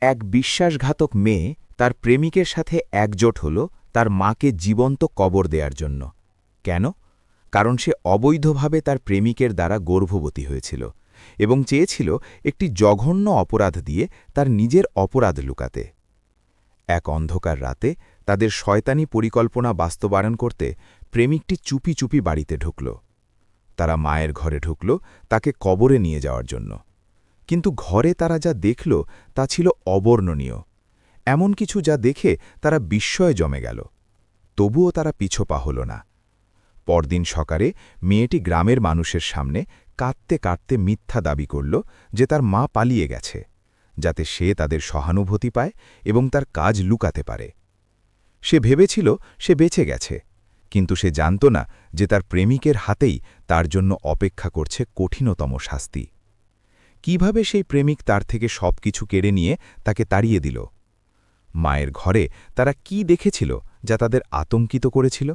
এক বিশ্বাসঘাতক মেয়ে তার প্রেমিকের সাথে একজোট হল তার মাকে জীবন্ত কবর দেওয়ার জন্য। কেন? কারণ সে অবৈধভাবে তার প্রেমিকের দ্বারা গর্ভবতী হয়েছিল এবং চেয়েছিল একটি জঘন্য অপরাধ দিয়ে তার নিজের অপরাধ লুকাতে। এক অন্ধকার রাতে তাদের শয়তানি পরিকল্পনা বাস্তবায়ন করতে প্রেমিকটি চুপি চুপি বাড়িতে ঢুকল। তারা মায়ের ঘরে ঢুকল তাকে কবরে নিয়ে যাওয়ার জন্য। কিন্তু ঘরে তারা যা দেখল তা ছিল অবর্ণনীয়, এমন কিছু যা দেখে তারা বিস্ময়ে জমে গেল। তবুও তারা পিছপা হল না। পরদিন সকালে মেয়েটি গ্রামের মানুষের সামনে কাঁদতে কাঁদতে মিথ্যা দাবি করল যে তার মা পালিয়ে গেছে, যাতে সে তাদের সহানুভূতি পায় এবং তার কাজ লুকাতে পারে। সে ভেবেছিল সে বেঁচে গেছে, কিন্তু সে জানত না যে তার প্রেমিকের হাতেই তার জন্য অপেক্ষা করছে কঠিনতম শাস্তি। কিভাবে সেই প্রেমিক তার থেকে সবকিছু কেড়ে নিয়ে তাকে তাড়িয়ে দিল? মায়ের ঘরে তারা কি দেখেছিল যা তাদের আতঙ্কিত করেছিল?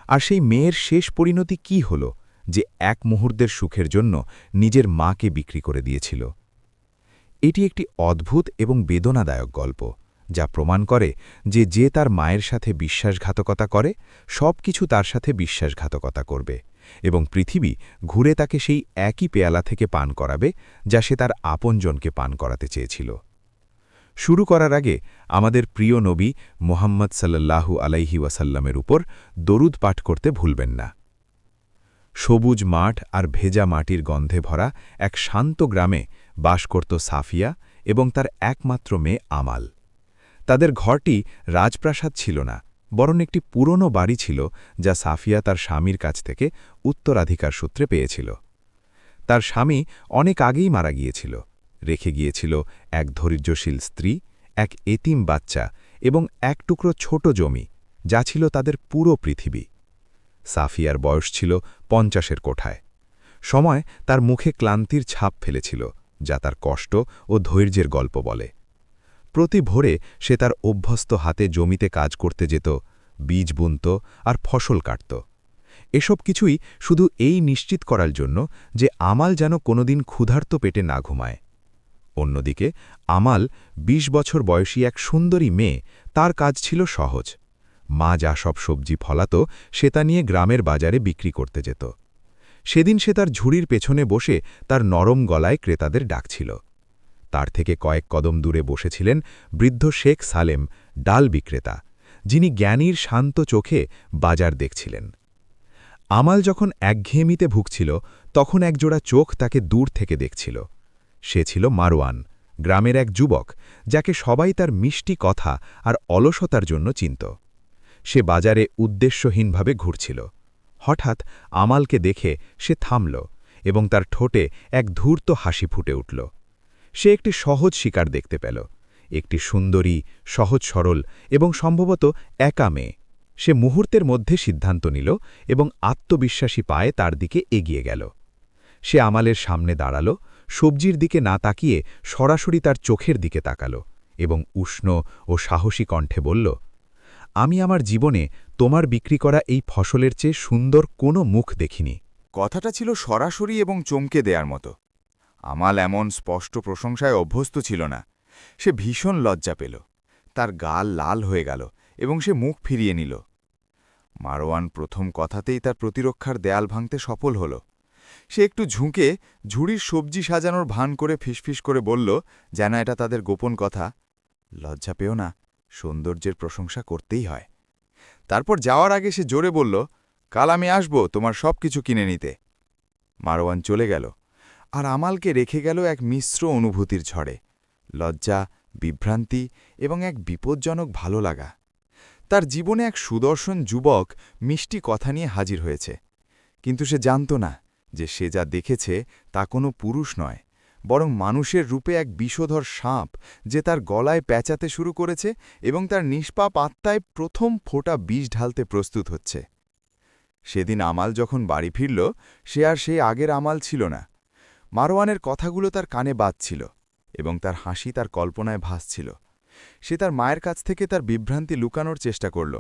আর সেই মেয়ের শেষ পরিণতি কি হল, যে এক মুহূর্তের সুখের জন্য নিজের মাকে বিক্রি করে দিয়েছিল? এটি একটি অদ্ভুত এবং বেদনাদায়ক গল্প, যা প্রমাণ করে যে যে তার মায়ের সাথে বিশ্বাসঘাতকতা করে, সব কিছু তার সাথে বিশ্বাসঘাতকতা করবে এবং পৃথিবী ঘুরে তাকে সেই একই পেয়ালা থেকে পান করাবে যা সে তার আপনজনকে পান করাতে চেয়েছিল। শুরু করার আগে আমাদের প্রিয় নবী মুহাম্মদ সাল্লাল্লাহু আলাইহি ওয়াসাল্লামের উপর দরুদ পাঠ করতে ভুলবেন না। সবুজ মাঠ আর ভেজা মাটির গন্ধে ভরা এক শান্ত গ্রামে বাস করত সাফিয়া এবং তার একমাত্র মেয়ে আমাল। তাদের ঘরটি রাজপ্রাসাদ ছিল না, বরং একটি পুরনো বাড়ি ছিল যা সাফিয়া তার স্বামীর কাছ থেকে উত্তরাধিকার সূত্রে পেয়েছিল। তার স্বামী অনেক আগেই মারা গিয়েছিল, রেখে গিয়েছিল এক ধৈর্যশীল স্ত্রী, এক এতিম বাচ্চা এবং এক টুকরো ছোট জমি, যা ছিল তাদের পুরো পৃথিবী। সাফিয়ার বয়স ছিল ৫০-এর কোঠায়। সময় তার মুখে ক্লান্তির ছাপ ফেলেছিল, যা তার কষ্ট ও ধৈর্যের গল্প বলে। প্রতি ভোরে সে তার অভ্যস্ত হাতে জমিতে কাজ করতে যেত, বীজ বুনত আর ফসল কাটত। এসব কিছুই শুধু এই নিশ্চিত করার জন্য যে আমাল যেন কোনোদিন ক্ষুধার্ত পেটে না ঘুমায়। অন্যদিকে আমাল ২০ বছর বয়সী এক সুন্দরী মেয়ে, তার কাজ ছিল সহজ। মা যা সব সবজি ফলাত সে তা নিয়ে গ্রামের বাজারে বিক্রি করতে যেত। সেদিন সে তার ঝুড়ির পেছনে বসে তার নরম গলায় ক্রেতাদের ডাকছিল। তার থেকে কয়েক কদম দূরে বসেছিলেন বৃদ্ধ শেখ সালেম, ডাল বিক্রেতা, যিনি জ্ঞানীর শান্ত চোখে বাজার দেখছিলেন। আমাল যখন একঘেয়েমিতে ভুগছিল, তখন একজোড়া চোখ তাকে দূর থেকে দেখছিল। সে ছিল মারওয়ান, গ্রামের এক যুবক, যাকে সবাই তার মিষ্টি কথা আর অলসতার জন্য চিনত। সে বাজারে উদ্দেশ্যহীনভাবে ঘুরছিল। হঠাৎ আমালকে দেখে সে থামল এবং তার ঠোঁটে এক ধূর্ত হাসি ফুটে উঠল। সে একটি সহজ শিকার দেখতে পেল, একটি সুন্দরী, সহজ সরল এবং সম্ভবত একা মেয়ে। সে মুহূর্তের মধ্যে সিদ্ধান্ত নিল এবং আত্মবিশ্বাসী পায়ে তার দিকে এগিয়ে গেল। সে আমালের সামনে দাঁড়াল, সবজির দিকে না তাকিয়ে সরাসরি তার চোখের দিকে তাকাল এবং উষ্ণ ও সাহসী কণ্ঠে বলল, আমি আমার জীবনে তোমার বিক্রি করা এই ফসলের চেয়ে সুন্দর কোনো মুখ দেখিনি। কথাটা ছিল সরাসরি এবং চমকে দেয়ার মতো। আমাল এমন স্পষ্ট প্রশংসায় অভ্যস্ত ছিল না। সে ভীষণ লজ্জা পেল, তার গাল লাল হয়ে গেল এবং সে মুখ ফিরিয়ে নিল। মারওয়ান প্রথম কথাতেই তার প্রতিরক্ষার দেয়াল ভাঙতে সফল হল। সে একটু ঝুঁকে ঝুড়ির সবজি সাজানোর ভান করে ফিসফিস করে বলল, যেন এটা তাদের গোপন কথা, লজ্জা পেও না, সৌন্দর্যের প্রশংসা করতেই হয়। তারপর যাওয়ার আগে সে জোরে বলল, কাল আমি আসব তোমার সব কিছু কিনে নিতে। মারওয়ান চলে গেল, আর আমালকে রেখে গেল এক মিশ্র অনুভূতির ঝড়ে, লজ্জা, বিভ্রান্তি এবং এক বিপজ্জনক ভালো লাগা। তার জীবনে এক সুদর্শন যুবক মিষ্টি কথা নিয়ে হাজির হয়েছে, কিন্তু সে জানত না যে সে যা দেখেছে তা কোনো পুরুষ নয়, বরং মানুষের রূপে এক বিষধর সাপ, যে তার গলায় প্যাঁচাতে শুরু করেছে এবং তার নিষ্পাপ আত্মায় প্রথম ফোঁটা বিষ ঢালতে প্রস্তুত হচ্ছে। সেদিন আমাল যখন বাড়ি ফিরল, সে আর সেই আগের আমাল ছিল না। মারওয়ানের কথাগুলো তার কানে বাজছিল এবং তার হাসি তার কল্পনায় ভাসছিল। সে তার মায়ের কাছ থেকে তার বিভ্রান্তি লুকানোর চেষ্টা করল,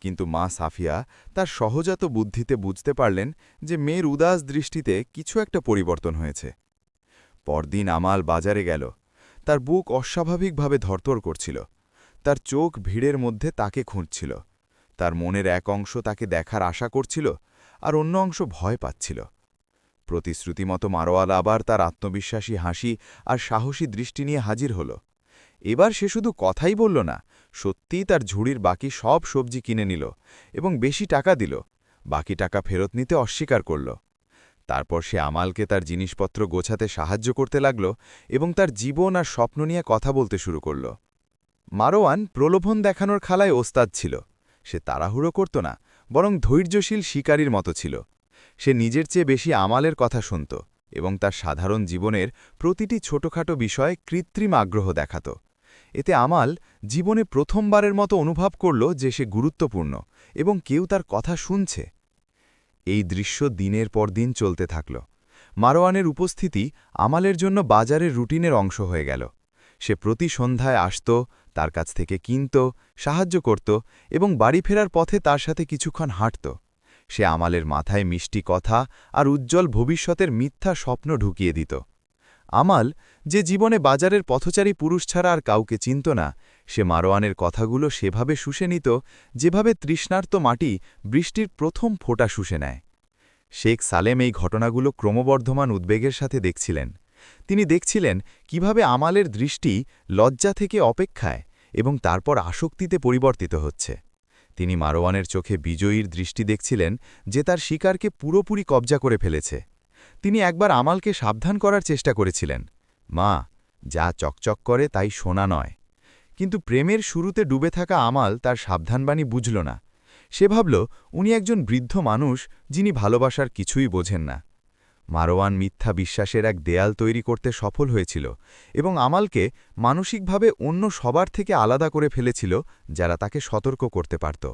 কিন্তু মা সাফিয়া তার সহজাত বুদ্ধিতে বুঝতে পারলেন যে মেয়ের উদাস দৃষ্টিতে কিছু একটা পরিবর্তন হয়েছে। পরদিন আমাল বাজারে গেল। তার বুক অস্বাভাবিকভাবে ধরতর করছিল। তার চোখ ভিড়ের মধ্যে তাকে খুঁজছিল। তার মনের এক অংশ তাকে দেখার আশা করছিল, আর অন্য অংশ ভয় পাচ্ছিল। প্রতিশ্রুতিমতো মারোয়াল আবার তার আত্মবিশ্বাসী হাসি আর সাহসী দৃষ্টি নিয়ে হাজির হল। এবার সে শুধু কথাই বলল না, সত্যিই তার ঝুড়ির বাকি সব সবজি কিনে নিল এবং বেশি টাকা দিল। বাকি টাকা ফেরত নিতে অস্বীকার করল। তারপর সে আমালকে তার জিনিসপত্র গোছাতে সাহায্য করতে লাগল এবং তার জীবন আর স্বপ্ন নিয়ে কথা বলতে শুরু করল। মারোয়ান প্রলোভন দেখানোর খেলায় ওস্তাদ ছিল। সে তাড়াহুড়ো করত না, বরং ধৈর্যশীল শিকারীর মতো ছিল। সে নিজের চেয়ে বেশি আমালের কথা শুনত এবং তার সাধারণ জীবনের প্রতিটি ছোটখাটো বিষয়ে কৃত্রিম আগ্রহ দেখাত। এতে আমাল জীবনে প্রথমবারের মতো অনুভব করল যে সে গুরুত্বপূর্ণ এবং কেউ তার কথা শুনছে। এই দৃশ্য দিনের পর দিন চলতে থাকল। মারোয়ানের উপস্থিতি আমালের জন্য বাজারের রুটিনের অংশ হয়ে গেল। সে প্রতি সন্ধ্যায় আসত, তার কাছ থেকে কিনত, সাহায্য করত এবং বাড়ি ফেরার পথে তার সাথে কিছুক্ষণ হাঁটত। সে আমালের মাথায় মিষ্টি কথা আর উজ্জ্বল ভবিষ্যতের মিথ্যা স্বপ্ন ঢুকিয়ে দিত। আমাল, যে জীবনে বাজারের পথচারী পুরুষ ছাড়া আর কাউকে চিনত না, সে মারোয়ানের কথাগুলো সেভাবে শুষে নিত যেভাবে তৃষ্ণার্ত মাটি বৃষ্টির প্রথম ফোঁটা শুষে নেয়। শেখ সালেম এই ঘটনাগুলো ক্রমবর্ধমান উদ্বেগের সাথে দেখছিলেন। তিনি দেখছিলেন কিভাবে আমালের দৃষ্টি লজ্জা থেকে অপেক্ষায় এবং তারপর আসক্তিতে পরিবর্তিত হচ্ছে। তিনি মারোয়ানের চোখে বিজয়ীর দৃষ্টি দেখছিলেন, যে তার শিকারকে পুরোপুরি কবজা করে ফেলেছে। তিনি একবার আমালকে সাবধান করার চেষ্টা করেছিলেন, মা, যা চকচক করে তাই সোনা নয়। কিন্তু প্রেমের শুরুতে ডুবে থাকা আমাল তার সাবধানবাণী বুঝল না। সে ভাবল উনি একজন বৃদ্ধ মানুষ, যিনি ভালোবাসার কিছুই বোঝেন না। মারোয়ান মিথ্যা বিশ্বাসের এক দেয়াল তৈরি করতে সফল হয়েছিল এবং আমালকে মানসিকভাবে অন্য সবার থেকে আলাদা করে ফেলেছিল, যারা তাকে সতর্ক করতে পারত।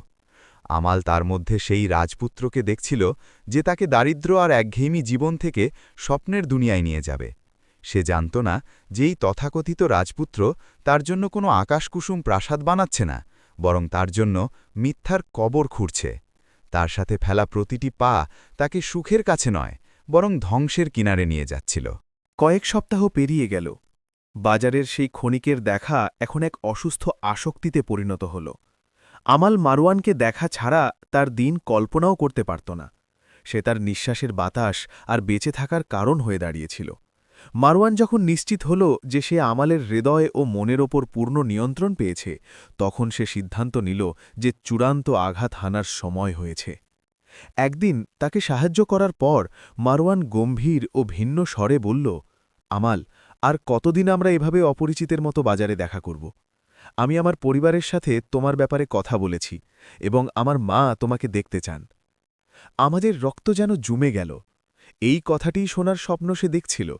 আমাল তার মধ্যে সেই রাজপুত্রকে দেখছিল, যে তাকে দারিদ্র্য আর একঘেয়েমি জীবন থেকে স্বপ্নের দুনিয়ায় নিয়ে যাবে। সে জানত না যে এই তথাকথিত রাজপুত্র তার জন্য কোনো আকাশকুসুম প্রাসাদ বানাচ্ছে না, বরং তার জন্য মিথ্যার কবর খুঁড়ছে। তার সাথে ফেলা প্রতিটি পা তাকে সুখের কাছে নয়, বরং ধ্বংসের কিনারে নিয়ে যাচ্ছিল। কয়েক সপ্তাহ পেরিয়ে গেল। বাজারের সেই ক্ষণিকের দেখা এখন এক অসুস্থ আসক্তিতে পরিণত হল। আমাল মারোয়ানকে দেখা ছাড়া তার দিন কল্পনাও করতে পারত না। সে তার নিঃশ্বাসের বাতাস আর বেঁচে থাকার কারণ হয়ে দাঁড়িয়েছিল। মারওয়ান যখন নিশ্চিত হল যে সে আমালের হৃদয় ও মনের ওপর পূর্ণ নিয়ন্ত্রণ পেয়েছে, তখন সে সিদ্ধান্ত নিল যে চূড়ান্ত আঘাত হানার সময় হয়েছে। একদিন তাকে সাহায্য করার পর মারওয়ান গম্ভীর ও ভিন্ন স্বরে বলল, আমাল, আর কতদিন আমরা এভাবে অপরিচিতের মতো বাজারে দেখা করব? আমি আমার পরিবারের সাথে তোমার ব্যাপারে কথা বলেছি এবং আমার মা তোমাকে দেখতে চান। আমাদের রক্ত যেন জমে গেল। এই কথাটিই শোনার স্বপ্ন সে দেখছিল।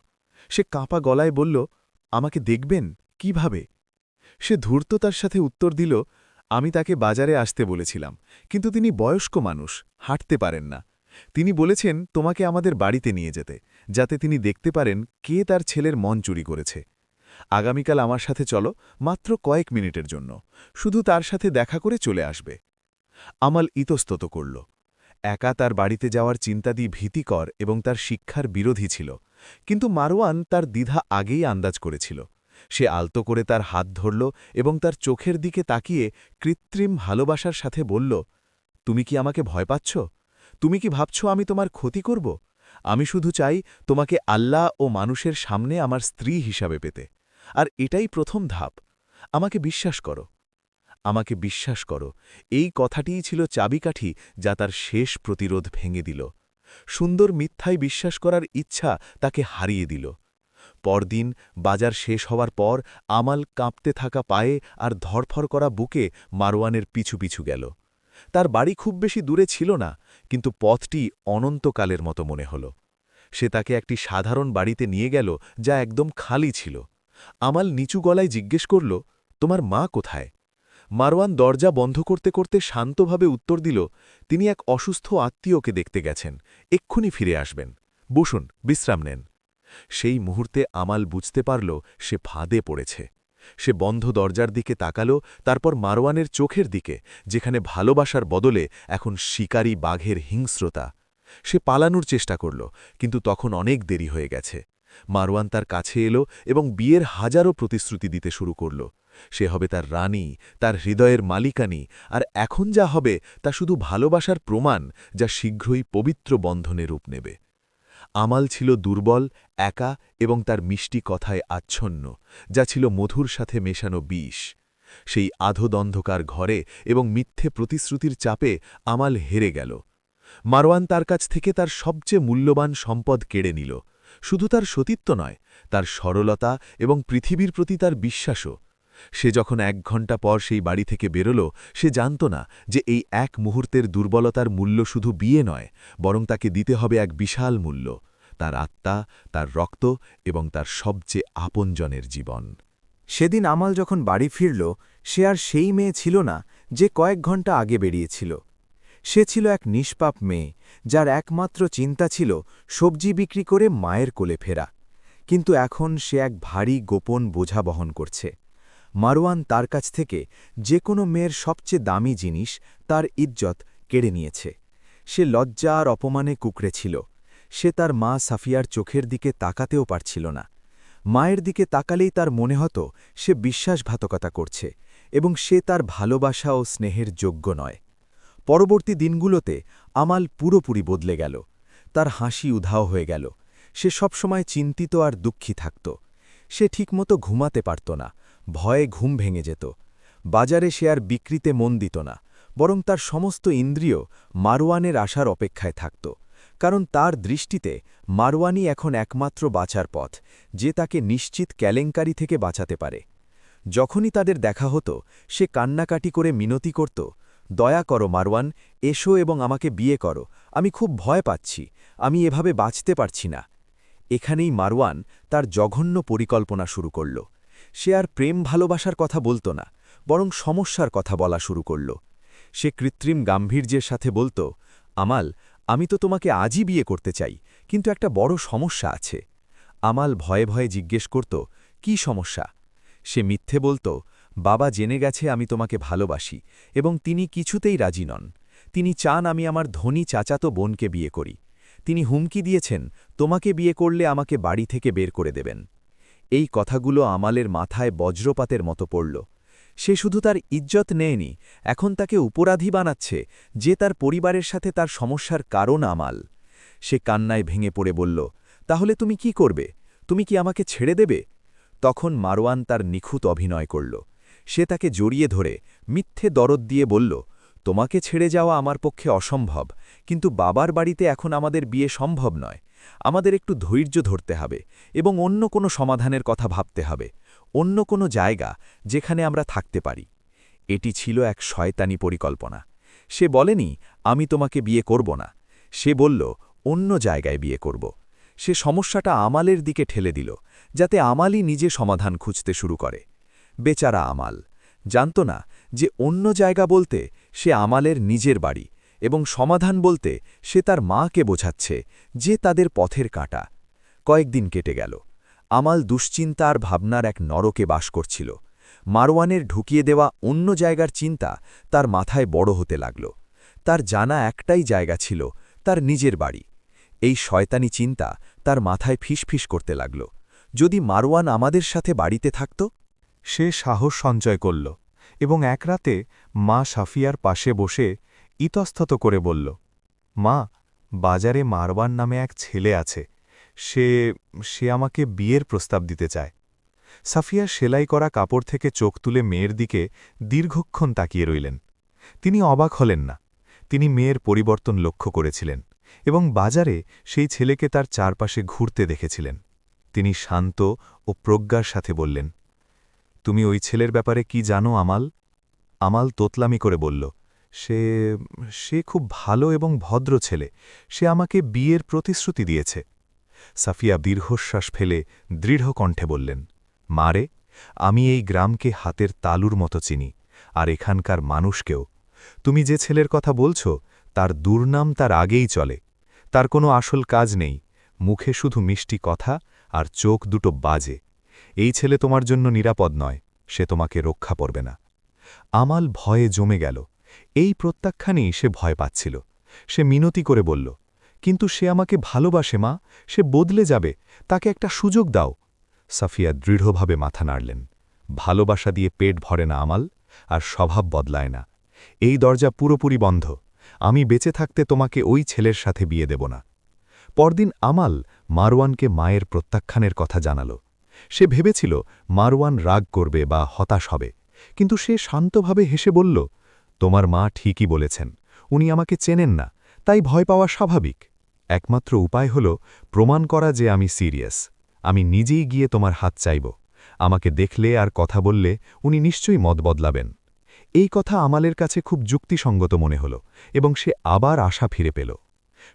সে কাঁপা গলায় বলল, আমাকে দেখবেন কিভাবে? সে ধূর্ততার সাথে উত্তর দিল, আমি তাকে বাজারে আসতে বলেছিলাম, কিন্তু তিনি বয়স্ক মানুষ, হাঁটতে পারেন না। তিনি বলেছেন তোমাকে আমাদের বাড়িতে নিয়ে যেতে, যাতে তিনি দেখতে পারেন কে তার ছেলের মন চুরি করেছে। আগামীকাল আমার সাথে চলো, মাত্র কয়েক মিনিটের জন্য, শুধু তার সাথে দেখা করে চলে আসবে। আমাল ইতস্তত করল। একা তার বাড়িতে যাওয়ার চিন্তাদি ভীতিকর এবং তার শিক্ষার বিরোধী ছিল, কিন্তু মারওয়ান তার দ্বিধা আগেই আন্দাজ করেছিল। সে আলতো করে তার হাত ধরল এবং তার চোখের দিকে তাকিয়ে কৃত্রিম ভালোবাসার সাথে বলল, তুমি কি আমাকে ভয় পাচ্ছ? তুমি কি ভাবছ আমি তোমার ক্ষতি করব? আমি শুধু চাই তোমাকে আল্লাহ ও মানুষের সামনে আমার স্ত্রী হিসাবে পেতে, আর এটাই প্রথম ধাপ। আমাকে বিশ্বাস করো। আমাকে বিশ্বাস করো, এই কথাটিই ছিল চাবিকাঠি যা তার শেষ প্রতিরোধ ভেঙে দিল। সুন্দর মিথ্যায় বিশ্বাস করার ইচ্ছা তাকে হারিয়ে দিল। পরদিন বাজার শেষ হওয়ার পর আমাল কাঁপতে থাকা পায়ে আর ধরফর করা বুকে মারওয়ানের পিছু পিছু গেল। তার বাড়ি খুব বেশি দূরে ছিল না, কিন্তু পথটি অনন্তকালের মতো মনে হল। সে তাকে একটি সাধারণ বাড়িতে নিয়ে গেল, যা একদম খালি ছিল। আমাল নিচু গলায় জিজ্ঞেস করল, তোমার মা কোথায়? মারওয়ান দরজা বন্ধ করতে করতে শান্তভাবে উত্তর দিল, তিনি এক অসুস্থ আত্মীয়কে দেখতে গেছেন, এক্ষুনি ফিরে আসবেন। বসুন, বিশ্রাম নেন। সেই মুহূর্তে আমাল বুঝতে পারল সে ফাঁদে পড়েছে। সে বন্ধ দরজার দিকে তাকাল, তারপর মারওয়ানের চোখের দিকে, যেখানে ভালোবাসার বদলে এখন শিকারী বাঘের হিংস্রতা। সে পালানোর চেষ্টা করল, কিন্তু তখন অনেক দেরি হয়ে গেছে। মারওয়ান তার কাছে এলো এবং বিয়ের হাজারো প্রতিশ্রুতি দিতে শুরু করল। সে হবে তার রানী, তার হৃদয়ের মালিকানী, আর এখন যা হবে তা শুধু ভালোবাসার প্রমাণ, যা শীঘ্রই পবিত্র বন্ধনে রূপ নেবে। আমাল ছিল দুর্বল, একা এবং তার মিষ্টি কথায় আচ্ছন্ন, যা ছিল মধুর সাথে মেশানো বিষ। সেই আধোদন্ধকার ঘরে এবং মিথ্যে প্রতিশ্রুতির চাপে আমাল হেরে গেল। মারওয়ান তার কাছ থেকে তার সবচেয়ে মূল্যবান সম্পদ কেড়ে নিল, শুধু তার সতীত্ব নয়, তার সরলতা এবং পৃথিবীর প্রতি তার বিশ্বাসও। সে যখন 1 ঘণ্টা পর সেই বাড়ি থেকে বেরোল, সে জানত না যে এই এক মুহূর্তের দুর্বলতার মূল্য শুধু বিয়ে নয়, বরং তাকে দিতে হবে এক বিশাল মূল্য, তার আত্মা, তার রক্ত এবং তার সবচেয়ে আপনজনের জীবন। সেদিন আমাল যখন বাড়ি ফিরল, সে আর সেই মেয়ে ছিল না যে কয়েক ঘণ্টা আগে বেরিয়েছিল। সে ছিল এক নিষ্পাপ মেয়ে, যার একমাত্র চিন্তা ছিল সবজি বিক্রি করে মায়ের কোলে ফেরা। কিন্তু এখন সে এক ভারী গোপন বোঝা বহন করছে। মারওয়ান তার কাছ থেকে যে কোনো মেয়ের সবচেয়ে দামি জিনিস, তার ইজ্জত, কেড়ে নিয়েছে। সে লজ্জা আর অপমানে কুঁকড়ে ছিল। সে তার মা সাফিয়ার চোখের দিকে তাকাতেও পারছিল না। মায়ের দিকে তাকালেই তার মনে হতো সে বিশ্বাসঘাতকতা করছে এবং সে তার ভালোবাসা ও স্নেহের যোগ্য নয়। পরবর্তী দিনগুলোতে আমাল পুরোপুরি বদলে গেল। তার হাসি উধাও হয়ে গেল। সে সবসময় চিন্তিত আর দুঃখী থাকত। সে ঠিকমতো ঘুমাতে পারত না, ভয়ে ঘুম ভেঙে যেত। বাজারে সে আর বিক্রিতে মন দিত না, বরং তার সমস্ত ইন্দ্রিয় মারওয়ানের আশার অপেক্ষায় থাকত। কারণ তার দৃষ্টিতে মারওয়ানই এখন একমাত্র বাঁচার পথ, যে তাকে নিশ্চিত কেলেঙ্কারি থেকে বাঁচাতে পারে। যখনই তাদের দেখা হতো, সে কান্নাকাটি করে মিনতি করত, দয়া করো মারওয়ান, এসো এবং আমাকে বিয়ে করো, আমি খুব ভয় পাচ্ছি, আমি এভাবে বাঁচতে পারছি না। এখানেই মারওয়ান তার জঘন্য পরিকল্পনা শুরু করল। সে আর প্রেম ভালোবাসার কথা বলত না, বরং সমস্যার কথা বলা শুরু করল। সে কৃত্রিম গাম্ভীর্যের সাথে বলত, আমাল, আমি তো তোমাকে আজই বিয়ে করতে চাই, কিন্তু একটা বড় সমস্যা আছে। আমাল ভয়ে ভয়ে জিজ্ঞেস করত, কি সমস্যা? সে মিথ্যে বলত, বাবা জেনে গেছে আমি তোমাকে ভালোবাসি এবং তিনি কিছুতেই রাজি নন। তিনি চান আমি আমার ধনী চাচাতো বোনকে বিয়ে করি। তিনি হুমকি দিয়েছেন, তোমাকে বিয়ে করলে আমাকে বাড়ি থেকে বের করে দেবেন। এই কথাগুলো আমালের মাথায় বজ্রপাতের মতো পড়ল। সে শুধু তার ইজ্জত নেয়নি, এখন তাকে উপরাধী বানাচ্ছে, যে তার পরিবারের সাথে তার সমস্যার কারণ আমাল। সে কান্নায় ভেঙে পড়ে বলল, তাহলে তুমি কি করবে? তুমি কি আমাকে ছেড়ে দেবে? তখন মারওয়ান তার নিখুঁত অভিনয় করল। সে তাকে জড়িয়ে ধরে মিথ্যে দরদ দিয়ে বলল, তোমাকে ছেড়ে যাওয়া আমার পক্ষে অসম্ভব, কিন্তু বাবার বাড়িতে এখন আমাদের বিয়ে সম্ভব নয়। আমাদের একটু ধৈর্য ধরতে হবে এবং অন্য কোনো সমাধানের কথা ভাবতে হবে, অন্য কোনো জায়গা যেখানে আমরা থাকতে পারি। এটি ছিল এক শয়তানি পরিকল্পনা। সে বলেনি, আমি তোমাকে বিয়ে করব না। সে বলল, অন্য জায়গায় বিয়ে করব। সে সমস্যাটা আমালের দিকে ঠেলে দিল, যাতে আমালই নিজে সমাধান খুঁজতে শুরু করে। বেচারা আমাল জানত না যে অন্য জায়গা বলতে সে আমালের নিজের বাড়ি, এবং সমাধান বলতে সে তার মাকে বোঝাচ্ছে, যে তাদের পথের কাঁটা। কয়েকদিন কেটে গেল। আমাল দুশ্চিন্তা আর ভাবনার এক নরকে বাস করছিল। মারওয়ানের ঢুকিয়ে দেওয়া অন্য জায়গার চিন্তা তার মাথায় বড় হতে লাগল। তার জানা একটাই জায়গা ছিল, তার নিজের বাড়ি। এই শয়তানি চিন্তা তার মাথায় ফিসফিস করতে লাগল, যদি মারওয়ান আমাদের সাথে বাড়িতে থাকত। সে সাহস সঞ্চয় করল এবং এক রাতে মা সাফিয়ার পাশে বসে ইতস্তত করে বলল, মা, বাজারে মারওয়ান নামে এক ছেলে আছে, সে আমাকে বিয়ের প্রস্তাব দিতে চায়। সাফিয়া সেলাই করা কাপড় থেকে চোখ তুলে মেয়ের দিকে দীর্ঘক্ষণ তাকিয়ে রইলেন। তিনি অবাক হলেন না। তিনি মেয়ের পরিবর্তন লক্ষ্য করেছিলেন এবং বাজারে সেই ছেলেকে তার চারপাশে ঘুরতে দেখেছিলেন। তিনি শান্ত ও প্রজ্ঞার সাথে বললেন, তুমি ওই ছেলের ব্যাপারে কি জানো আমাল? আমাল তোতলামি করে বলল, সে খুব ভালো এবং ভদ্র ছেলে, সে আমাকে বিয়ের প্রতিশ্রুতি দিয়েছে। সাফিয়া দীর্ঘশ্বাস ফেলে দৃঢ় কণ্ঠে বললেন, মারে, আমি এই গ্রামকে হাতের তালুর মতো চিনি, আর এখানকার মানুষকেও। তুমি যে ছেলের কথা বলছ, তার দুর্নাম তার আগেই চলে। তার কোনো আসল কাজ নেই, মুখে শুধু মিষ্টি কথা আর চোখ দুটো বাজে। এই ছেলে তোমার জন্য নিরাপদ নয়, সে তোমাকে রক্ষা করবে না। আমাল ভয়ে জমে গেল। এই প্রত্যাখ্যানেই সে ভয় পাচ্ছিল। সে মিনতি করে বলল, কিন্তু সে আমাকে ভালোবাসে মা, সে বদলে যাবে, তাকে একটা সুযোগ দাও। সাফিয়া দৃঢ়ভাবে মাথা নাড়লেন। ভালোবাসা দিয়ে পেট ভরে না আমাল, আর স্বভাব বদলায় না। এই দরজা পুরোপুরি বন্ধ। আমি বেঁচে থাকতে তোমাকে ওই ছেলের সাথে বিয়ে দেব না। পরদিন আমাল মারওয়ানকে মায়ের প্রত্যাখ্যানের কথা জানাল। সে ভেবেছিল মারওয়ান রাগ করবে বা হতাশ হবে, কিন্তু সে শান্তভাবে হেসে বলল, তোমার মা ঠিকই বলেছেন, উনি আমাকে চেনেন না, তাই ভয় পাওয়া স্বাভাবিক। একমাত্র উপায় হল প্রমাণ করা যে আমি সিরিয়াস। আমি নিজেই গিয়ে তোমার হাত চাইব। আমাকে দেখলে আর কথা বললে উনি নিশ্চয়ই মত বদলাবেন। এই কথা আমালের কাছে খুব যুক্তিসঙ্গত মনে হল, এবং সে আবার আশা ফিরে পেল।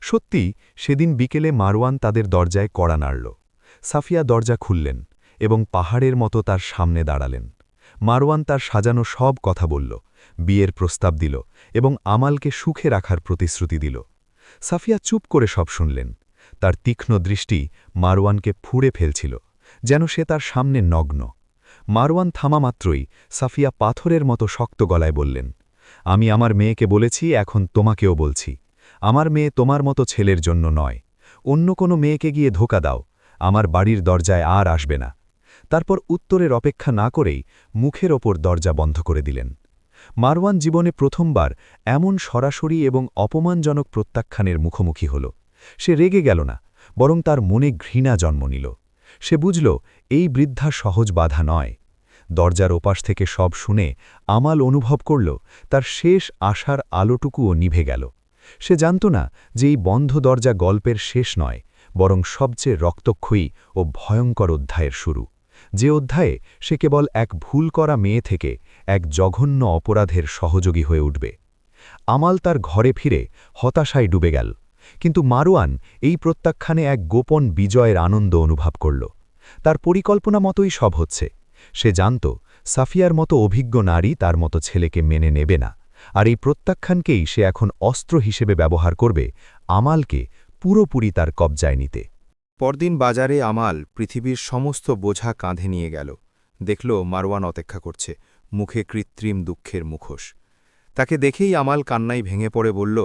সত্যি সেদিন বিকেলে মারওয়ান তাদের দরজায় কড়া নাড়ল। সাফিয়া দরজা খুললেন এবং পাহাড়ের মতো তার সামনে দাঁড়ালেন। মারওয়ান তার সাজানো সব কথা বলল, বিয়ের প্রস্তাব দিল এবং আমালকে সুখে রাখার প্রতিশ্রুতি দিল। সাফিয়া চুপ করে সব শুনলেন। তার তীক্ষ্ণ দৃষ্টি মারওয়ানকে ফুঁড়ে ফেলছিল, যেন সে তার সামনে নগ্ন। মারওয়ান থামা মাত্রই সাফিয়া পাথরের মতো শক্ত গলায় বললেন, আমি আমার মেয়েকে বলেছি, এখন তোমাকেও বলছি। আমার মেয়ে তোমার মতো ছেলের জন্য নয়। অন্য কোনো মেয়েকে গিয়ে ধোকা দাও, আমার বাড়ির দরজায় আর আসবে না। তারপর উত্তরের অপেক্ষা না করেই মুখের ওপর দরজা বন্ধ করে দিলেন। মারওয়ান জীবনে প্রথমবার এমন সরাসরি এবং অপমানজনক প্রত্যাখ্যানের মুখোমুখি হল। সে রেগে গেল না, বরং তার মনে ঘৃণা জন্ম নিল। সে বুঝল এই বৃদ্ধা সহজ বাধা নয়। দরজার ওপাশ থেকে সব শুনে আমাল অনুভব করল তার শেষ আশার আলোটুকুও নিভে গেল। সে জানত না যে এই বন্ধ দরজা গল্পের শেষ নয়, বরং সবচেয়ে রক্তক্ষয়ী ও ভয়ঙ্কর অধ্যায়ের শুরু, যে অধ্যায়ে সে কেবল এক ভুল করা মেয়ে থেকে এক জঘন্য অপরাধের সহযোগী হয়ে উঠবে। আমাল তার ঘরে ফিরে হতাশায় ডুবে গেল, কিন্তু মারওয়ান এই প্রত্যাখ্যানে এক গোপন বিজয়ের আনন্দ অনুভব করল। তার পরিকল্পনা মতোই সব হচ্ছে। সে জানত সাফিয়ার মতো অভিজ্ঞ নারী তার মতো ছেলেকে মেনে নেবে না, আর এই প্রত্যাখ্যানকেই সে এখন অস্ত্র হিসেবে ব্যবহার করবে আমালকে পুরোপুরি তার কবজায় নিতে। পরদিন বাজারে আমাল পৃথিবীর সমস্ত বোঝা কাঁধে নিয়ে গেল। দেখল মারওয়ান অপেক্ষা করছে, মুখে কৃত্রিম দুঃখের মুখোশ। তাকে দেখেই আমাল কান্নায় ভেঙে পড়ে বলল,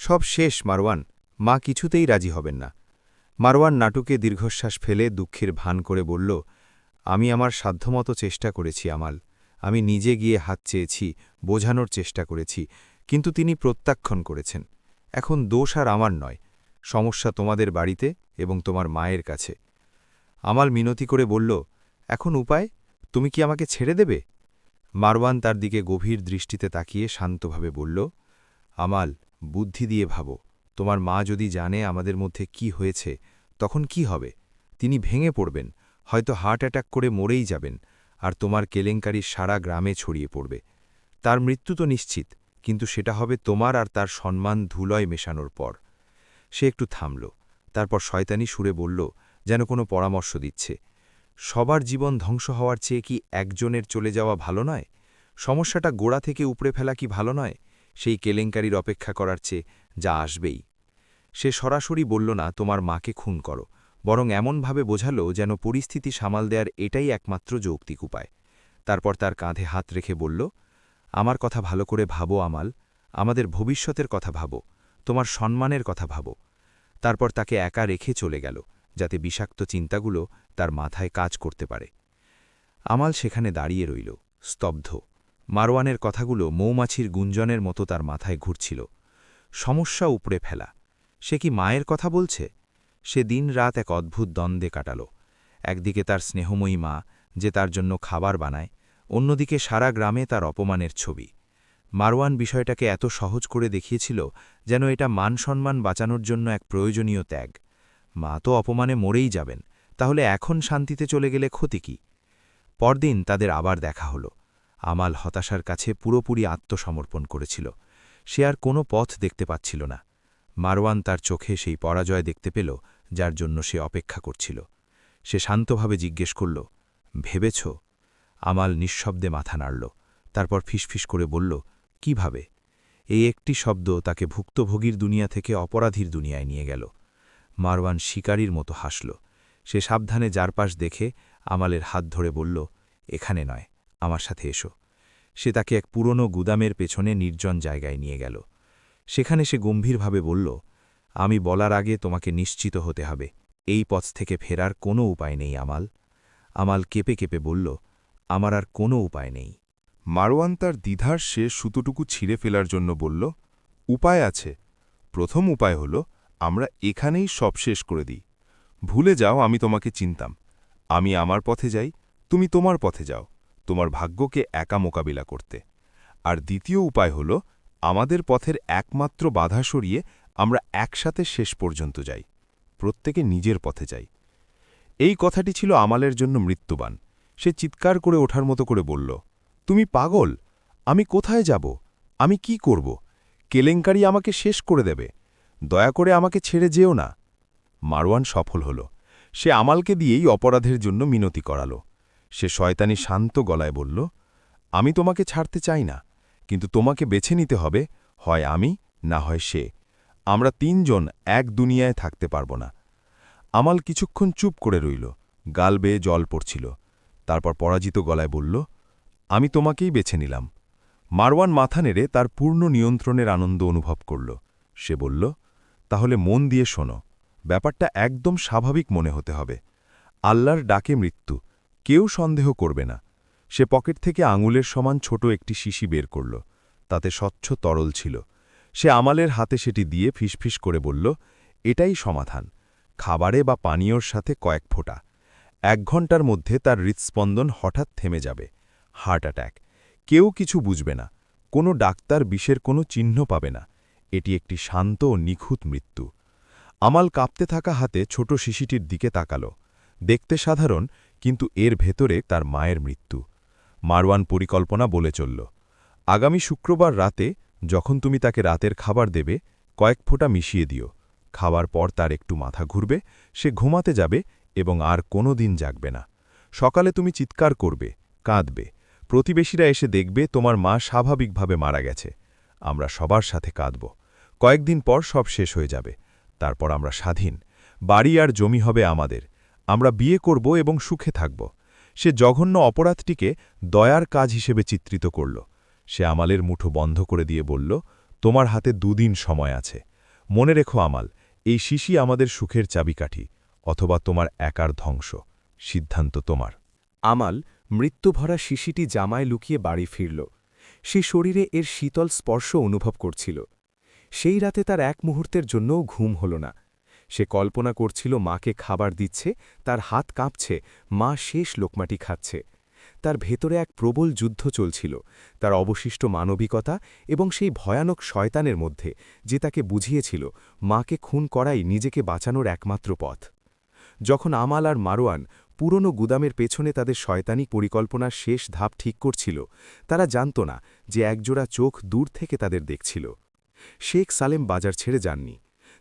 সব শেষ মারওয়ান, মা কিছুতেই রাজি হবেন না। মারওয়ান নাটুকে দীর্ঘশ্বাস ফেলে দুঃখের ভান করে বলল, আমি আমার সাধ্যমতো চেষ্টা করেছি আমাল, আমি নিজে গিয়ে হাত চেয়েছি, বোঝানোর চেষ্টা করেছি, কিন্তু তিনি প্রত্যাখ্যান করেছেন। এখন দোষ আর আমার নয়, সমস্যা তোমাদের বাড়িতে এবং তোমার মায়ের কাছে। আমাল মিনতি করে বলল, এখন উপায়, তুমি কি আমাকে ছেড়ে দেবে? মারওয়ান তার দিকে গভীর দৃষ্টিতে তাকিয়ে শান্তভাবে বলল, আমাল, বুদ্ধি দিয়ে ভাবো, তোমার মা যদি জানে আমাদের মধ্যে কি হয়েছে, তখন কি হবে? তিনি ভেঙে পড়বেন, হয়তো হার্ট অ্যাটাক করে মরেই যাবেন, আর তোমার কেলেঙ্কারি সারা গ্রামে ছড়িয়ে পড়বে। তার মৃত্যু তো নিশ্চিত, কিন্তু সেটা হবে তোমার আর তার সম্মান ধুলয় মেশানোর পর। সে একটু থামল, তারপর শয়তানি সুরে বলল, যেন কোনো পরামর্শ দিচ্ছে, সবার জীবন ধ্বংস হওয়ার চেয়ে কি একজনের চলে যাওয়া ভালো নয়? সমস্যাটা গোড়া থেকে উপড়ে ফেলা কি ভালো নয়, সেই কেলেঙ্কারির অপেক্ষা করার চেয়ে যা আসবেই? সে সরাসরি বলল না তোমার মাকে খুন করো, বরং এমনভাবে বোঝালো যেন পরিস্থিতি সামাল দেওয়ার এটাই একমাত্র যৌক্তিক উপায়। তারপর তার কাঁধে হাত রেখে বলল, আমার কথা ভালো করে ভাবো আমাল, আমাদের ভবিষ্যতের কথা ভাবো, তোমার সম্মানের কথা ভাবো। তারপর তাকে একা রেখে চলে গেল, যাতে বিষাক্ত চিন্তাগুলো তার মাথায় কাজ করতে পারে। আমাল সেখানে দাঁড়িয়ে রইল, স্তব্ধ। মারওয়ানের কথাগুলো মৌমাছির গুঞ্জনের মতো তার মাথায় ঘুরছিল। সমস্যা উপড়ে ফেলা, সে কি মায়ের কথা বলছে? সে দিন রাত এক অদ্ভুত দ্বন্দ্বে কাটাল। একদিকে তার স্নেহময়ী মা, যে তার জন্য খাবার বানায়, অন্যদিকে সারা গ্রামে তার অপমানের ছবি। মারওয়ান বিষয়টাকে এত সহজ করে দেখিয়েছিল যেন এটা মান-সম্মান বাঁচানোর জন্য এক প্রয়োজনীয় ত্যাগ। মা তো অপমানে মরেই যাবেন, তাহলে এখন শান্তিতে চলে গেলে ক্ষতি কি? পরদিন তাদের আবার দেখা হল। আমাল হতাশার কাছে পুরোপুরি আত্মসমর্পণ করেছিল। সে আর কোনো পথ দেখতে পাচ্ছিল না। মারওয়ান তার চোখে সেই পরাজয় দেখতে পেল যার জন্য সে অপেক্ষা করছিল। সে শান্তভাবে জিজ্ঞেস করল, ভেবেছ? আমাল নিঃশব্দে মাথা নাড়ল, তারপর ফিসফিস করে বলল, কিভাবে? এই একটি শব্দ তাকে ভুক্তভোগীর দুনিয়া থেকে অপরাধীর দুনিয়ায় নিয়ে গেল। মারওয়ান শিকারীর মতো হাসল। সে সাবধানে চারপাশ দেখে আমালের হাত ধরে বলল, এখানে নয়, আমার সাথে এসো। সে তাকে এক পুরনো গুদামের পেছনে নির্জন জায়গায় নিয়ে গেল। সেখানে সে গম্ভীরভাবে বলল, আমি বলার আগে তোমাকে নিশ্চিত হতে হবে এই পথ থেকে ফেরার কোনো উপায় নেই আমাল। আমাল কেঁপে কেঁপে বলল, আমার আর কোনো উপায় নেই। মারওয়ান তার দ্বিধার শেষ সুতোটুকু ছিঁড়ে ফেলার জন্য বলল, উপায় আছে। প্রথম উপায় হল আমরা এখানেই সব শেষ করে দিই। ভুলে যাও আমি তোমাকে চিনতাম। আমি আমার পথে যাই, তুমি তোমার পথে যাও, তোমার ভাগ্যকে একা মোকাবিলা করতে। আর দ্বিতীয় উপায় হল আমাদের পথের একমাত্র বাধা সরিয়ে আমরা একসাথে শেষ পর্যন্ত যাই, প্রত্যেকে নিজের পথে যাই। এই কথাটি ছিল আমালের জন্য মৃত্যুবান। সে চিৎকার করে ওঠার মতো করে বলল, তুমি পাগল? আমি কোথায় যাব? আমি কি করব? কেলেঙ্কারি আমাকে শেষ করে দেবে। দয়া করে আমাকে ছেড়ে যেও না। মারওয়ান সফল হল। সে আমালকে দিয়েই অপরাধের জন্য মিনতি করাল। সে শয়তানি শান্ত গলায় বলল, আমি তোমাকে ছাড়তে চাই না, কিন্তু তোমাকে বেছে নিতে হবে, হয় আমি না হয় সে। আমরা তিনজন এক দুনিয়ায় থাকতে পারব না। আমাল কিছুক্ষণ চুপ করে রইল, গাল বেয়ে জল পড়ছিল। তারপর পরাজিত গলায় বলল, আমি তোমাকেই বেছে নিলাম। মারওয়ান মাথা নেড়ে তার পূর্ণ নিয়ন্ত্রণের আনন্দ অনুভব করল। সে বলল, তাহলে মন দিয়ে শোনো, ব্যাপারটা একদম স্বাভাবিক মনে হতে হবে। আল্লাহর ডাকে মৃত্যু, কেউ সন্দেহ করবে না। সে পকেট থেকে আঙুলের সমান ছোট একটি শিশি বের করল। তাতে স্বচ্ছ তরল ছিল। সে আমালের হাতে সেটি দিয়ে ফিসফিস করে বলল, এটাই সমাধান। খাবারে বা পানীয়র সাথে কয়েক ফোঁটা। 1 ঘণ্টার মধ্যে তার হৃৎস্পন্দন হঠাৎ থেমে যাবে। Heart attack. কেউ কিছু বুঝবে না। কোনো ডাক্তার বিষের কোনো চিহ্ন পাবে না। এটি একটি শান্ত ও নিখুঁত মৃত্যু। আমাল কাঁপতে থাকা হাতে ছোট শিশিটির দিকে তাকাল। দেখতে সাধারণ, কিন্তু এর ভেতরে তার মায়ের মৃত্যু। মারওয়ান পরিকল্পনা বলে চলল, আগামী শুক্রবার রাতে যখন তুমি তাকে রাতের খাবার দেবে, কয়েক ফোঁটা মিশিয়ে দিও। খাবার পর তার একটু মাথা ঘুরবে, সে ঘুমাতে যাবে এবং আর কোনো দিন জাগবে না। সকালে তুমি চিৎকার করবে, কাঁদবে। প্রতিবেশীরা এসে দেখবে তোমার মা স্বাভাবিকভাবে মারা গেছে। আমরা সবার সাথে কাঁদব। কয়েকদিন পর সব শেষ হয়ে যাবে। তারপর আমরা স্বাধীন। বাড়ি আর জমি হবে আমাদের। আমরা বিয়ে করব এবং সুখে থাকব। সে জঘন্য অপরাধটিকে দয়ার কাজ হিসেবে চিত্রিত করল। সে আমালের মুঠো বন্ধ করে দিয়ে বলল, তোমার হাতে 2 দিন সময় আছে। মনে রেখো আমাল, এই শিশি আমাদের সুখের চাবিকাঠি, অথবা তোমার একার ধ্বংস। সিদ্ধান্ত তোমার। আমাল মৃত্যুভরা শিশিটি জামায় লুকিয়ে বাড়ি ফিরল। সে শরীরে এর শীতল স্পর্শ অনুভব করছিল। সেই রাতে তার এক মুহূর্তের জন্যও ঘুম হল না। সে কল্পনা করছিল মাকে খাবার দিচ্ছে, তার হাত কাঁপছে, মা শেষ লোকমাটি খাচ্ছে। তার ভেতরে এক প্রবল যুদ্ধ চলছিল, তার অবশিষ্ট মানবিকতা এবং সেই ভয়ানক শয়তানের মধ্যে, যে তাকে বুঝিয়েছিল মাকে খুন করাই নিজেকে বাঁচানোর একমাত্র পথ। যখন আমাল আর মারওয়ান পুরনো গুদামের পেছনে তাদের শয়তানি পরিকল্পনার শেষ ধাপ ঠিক করছিল, তারা জানত না যে একজোড়া চোখ দূর থেকে তাদের দেখছিল। শেখ সালেম বাজার ছেড়ে যাননি।